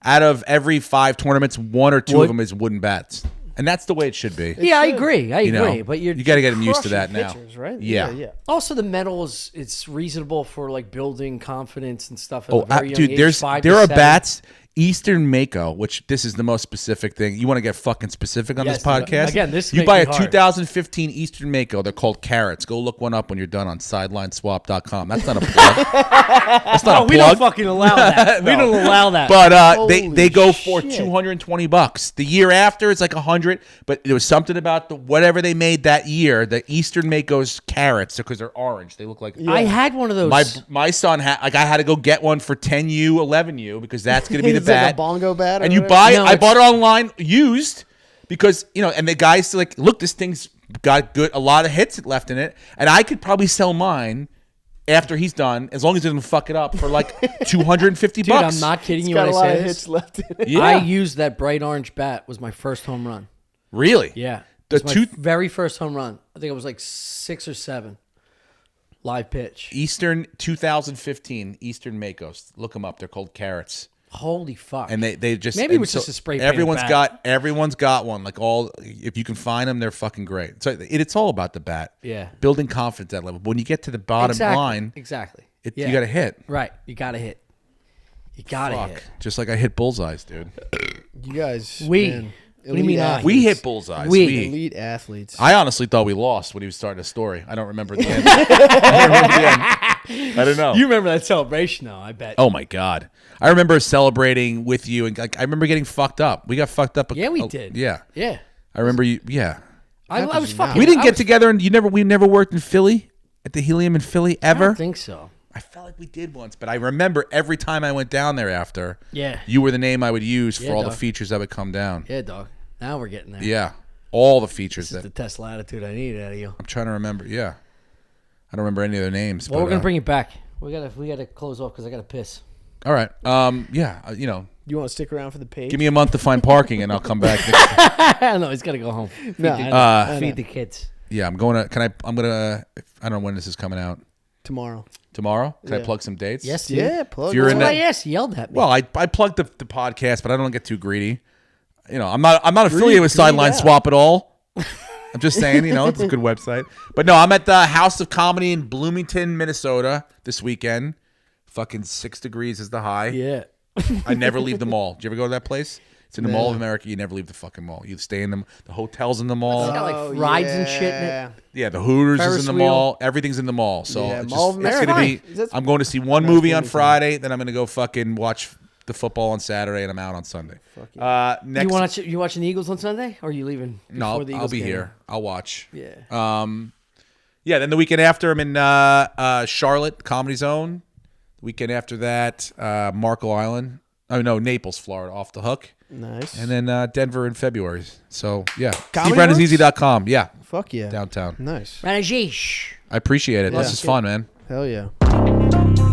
out of every 5 tournaments, 1 or 2 of them is wooden bats, and that's the way it should be. Yeah, I agree. I You know, agree. But you got to get them used to that crushing now. pitchers, right? Yeah. Also, the metal it's reasonable for like building confidence and stuff. At Oh, a very young dude, age, 5 to there are 7. bats. Eastern Mako, which this is the most specific thing. You want to get fucking specific on Yes, this podcast? again, this you makes buy me a hard. 2015 Eastern Mako. They're called carrots. Go look one up when you're done on sidelineswap.com. That's not a plug. That's not a We plug. don't fucking allow that. We don't allow that. But they Holy go for shit. $220. The year after it's like $100. But there was something about the whatever they made that year. The Eastern Mako's carrots because they're orange. They look like I had one of those. my son had like I had to go get one for 10U, 11U because that's going to be the It's like a bat. bongo bat. or And you whatever? buy No, I it's- bought it online used because you know, and the guy's like, look, this thing's got a lot of hits left in it, and I could probably sell mine after he's done as long as he doesn't fuck it up for like $250. Dude, I'm not kidding It's you got when a I lot say of this. hits left in it. Yeah. I used that bright orange bat. Was my first home run. Really? Yeah, The it was two- my very first home run. I think it was like 6 or 7. Live pitch. Eastern 2015 Eastern Makos. Look them up. They're called carrots. Holy fuck! And they just Maybe it and was just a spray painted Everyone's bat. got one. Like all, if you can find them, they're fucking great. So it's all about the bat. Yeah. Building confidence at that level. But when you get to the bottom line, Exactly. you got to hit. Right. You got to hit. You got to Fuck. hit. Just like I hit bullseyes, dude. You guys. We. man, What do you mean I? athletes. We hit bullseyes. We. Elite athletes. I honestly thought we lost when he was starting a story. I don't remember the end. I don't remember the end. I don't know. You remember that celebration, though? I bet. Oh my god! I remember celebrating with you, and like I remember getting fucked up. We got fucked up. Yeah, we did. Yeah, Yeah. I remember you. Yeah, I was fucking. we didn't I get was- together, and we never worked in Philly at the Helium in Philly I ever. don't think so. I felt like we did once, but I remember every time I went down there after. Yeah. You were the name I would use for Yeah, all the dog. features that would come down. Yeah, dog. Now we're getting there. Yeah, all the features This is that the Tesla attitude I need out of you. I'm trying to remember. Yeah, I don't remember any of their names. Well, but, we're gonna bring it back. We gotta close off because I gotta piss. All right. Yeah. You know, You want to stick around for the page? give me a month to find parking, and I'll come back. No, he's gotta go home. Feed, No, the, I know. feed the kids. Yeah, I'm going to. Can I? I'm gonna. I don't know when this is coming out. Tomorrow. Tomorrow? Can I Yeah. plug some dates? Yes, dude. Yeah, plug If you're it in That's up. why I asked. You yelled at me. Well, I plugged the podcast, but I don't get too greedy. You know, I'm not affiliated with Sideline out. Swap at all. I'm just saying, you know, it's a good website. But no, I'm at the House of Comedy in Bloomington, Minnesota this weekend. Fucking 6 degrees is the high. yeah. I never leave the mall. Do you ever go to that place? It's in the Mall of America. You never leave the fucking mall. You stay in the hotels in the mall. It's got like rides and shit in it. Yeah, the Hooters Ferris is in the wheel. mall. Everything's in the mall. So Yeah, it's Mall of just, it's America. gonna be. Fine. That's- I'm going to see one That's movie on Bloomington. Friday, then I'm gonna go fucking watch the football on Saturday, and I'm out on Sunday. Next, You watching the Eagles on Sunday, or are you leaving? no, before the I'll Eagles be game? here. I'll watch. Yeah. Yeah. Then the weekend after, I'm in Charlotte Comedy Zone. The weekend after that, Marco Island. Oh no, Naples, Florida, off the hook. Nice. And then Denver in February. So yeah, Comedy SteveRannazzisi.com. Yeah, Fuck yeah. downtown. Nice. Rannazzisi. I appreciate it. This Yeah. is fun, man. Hell yeah.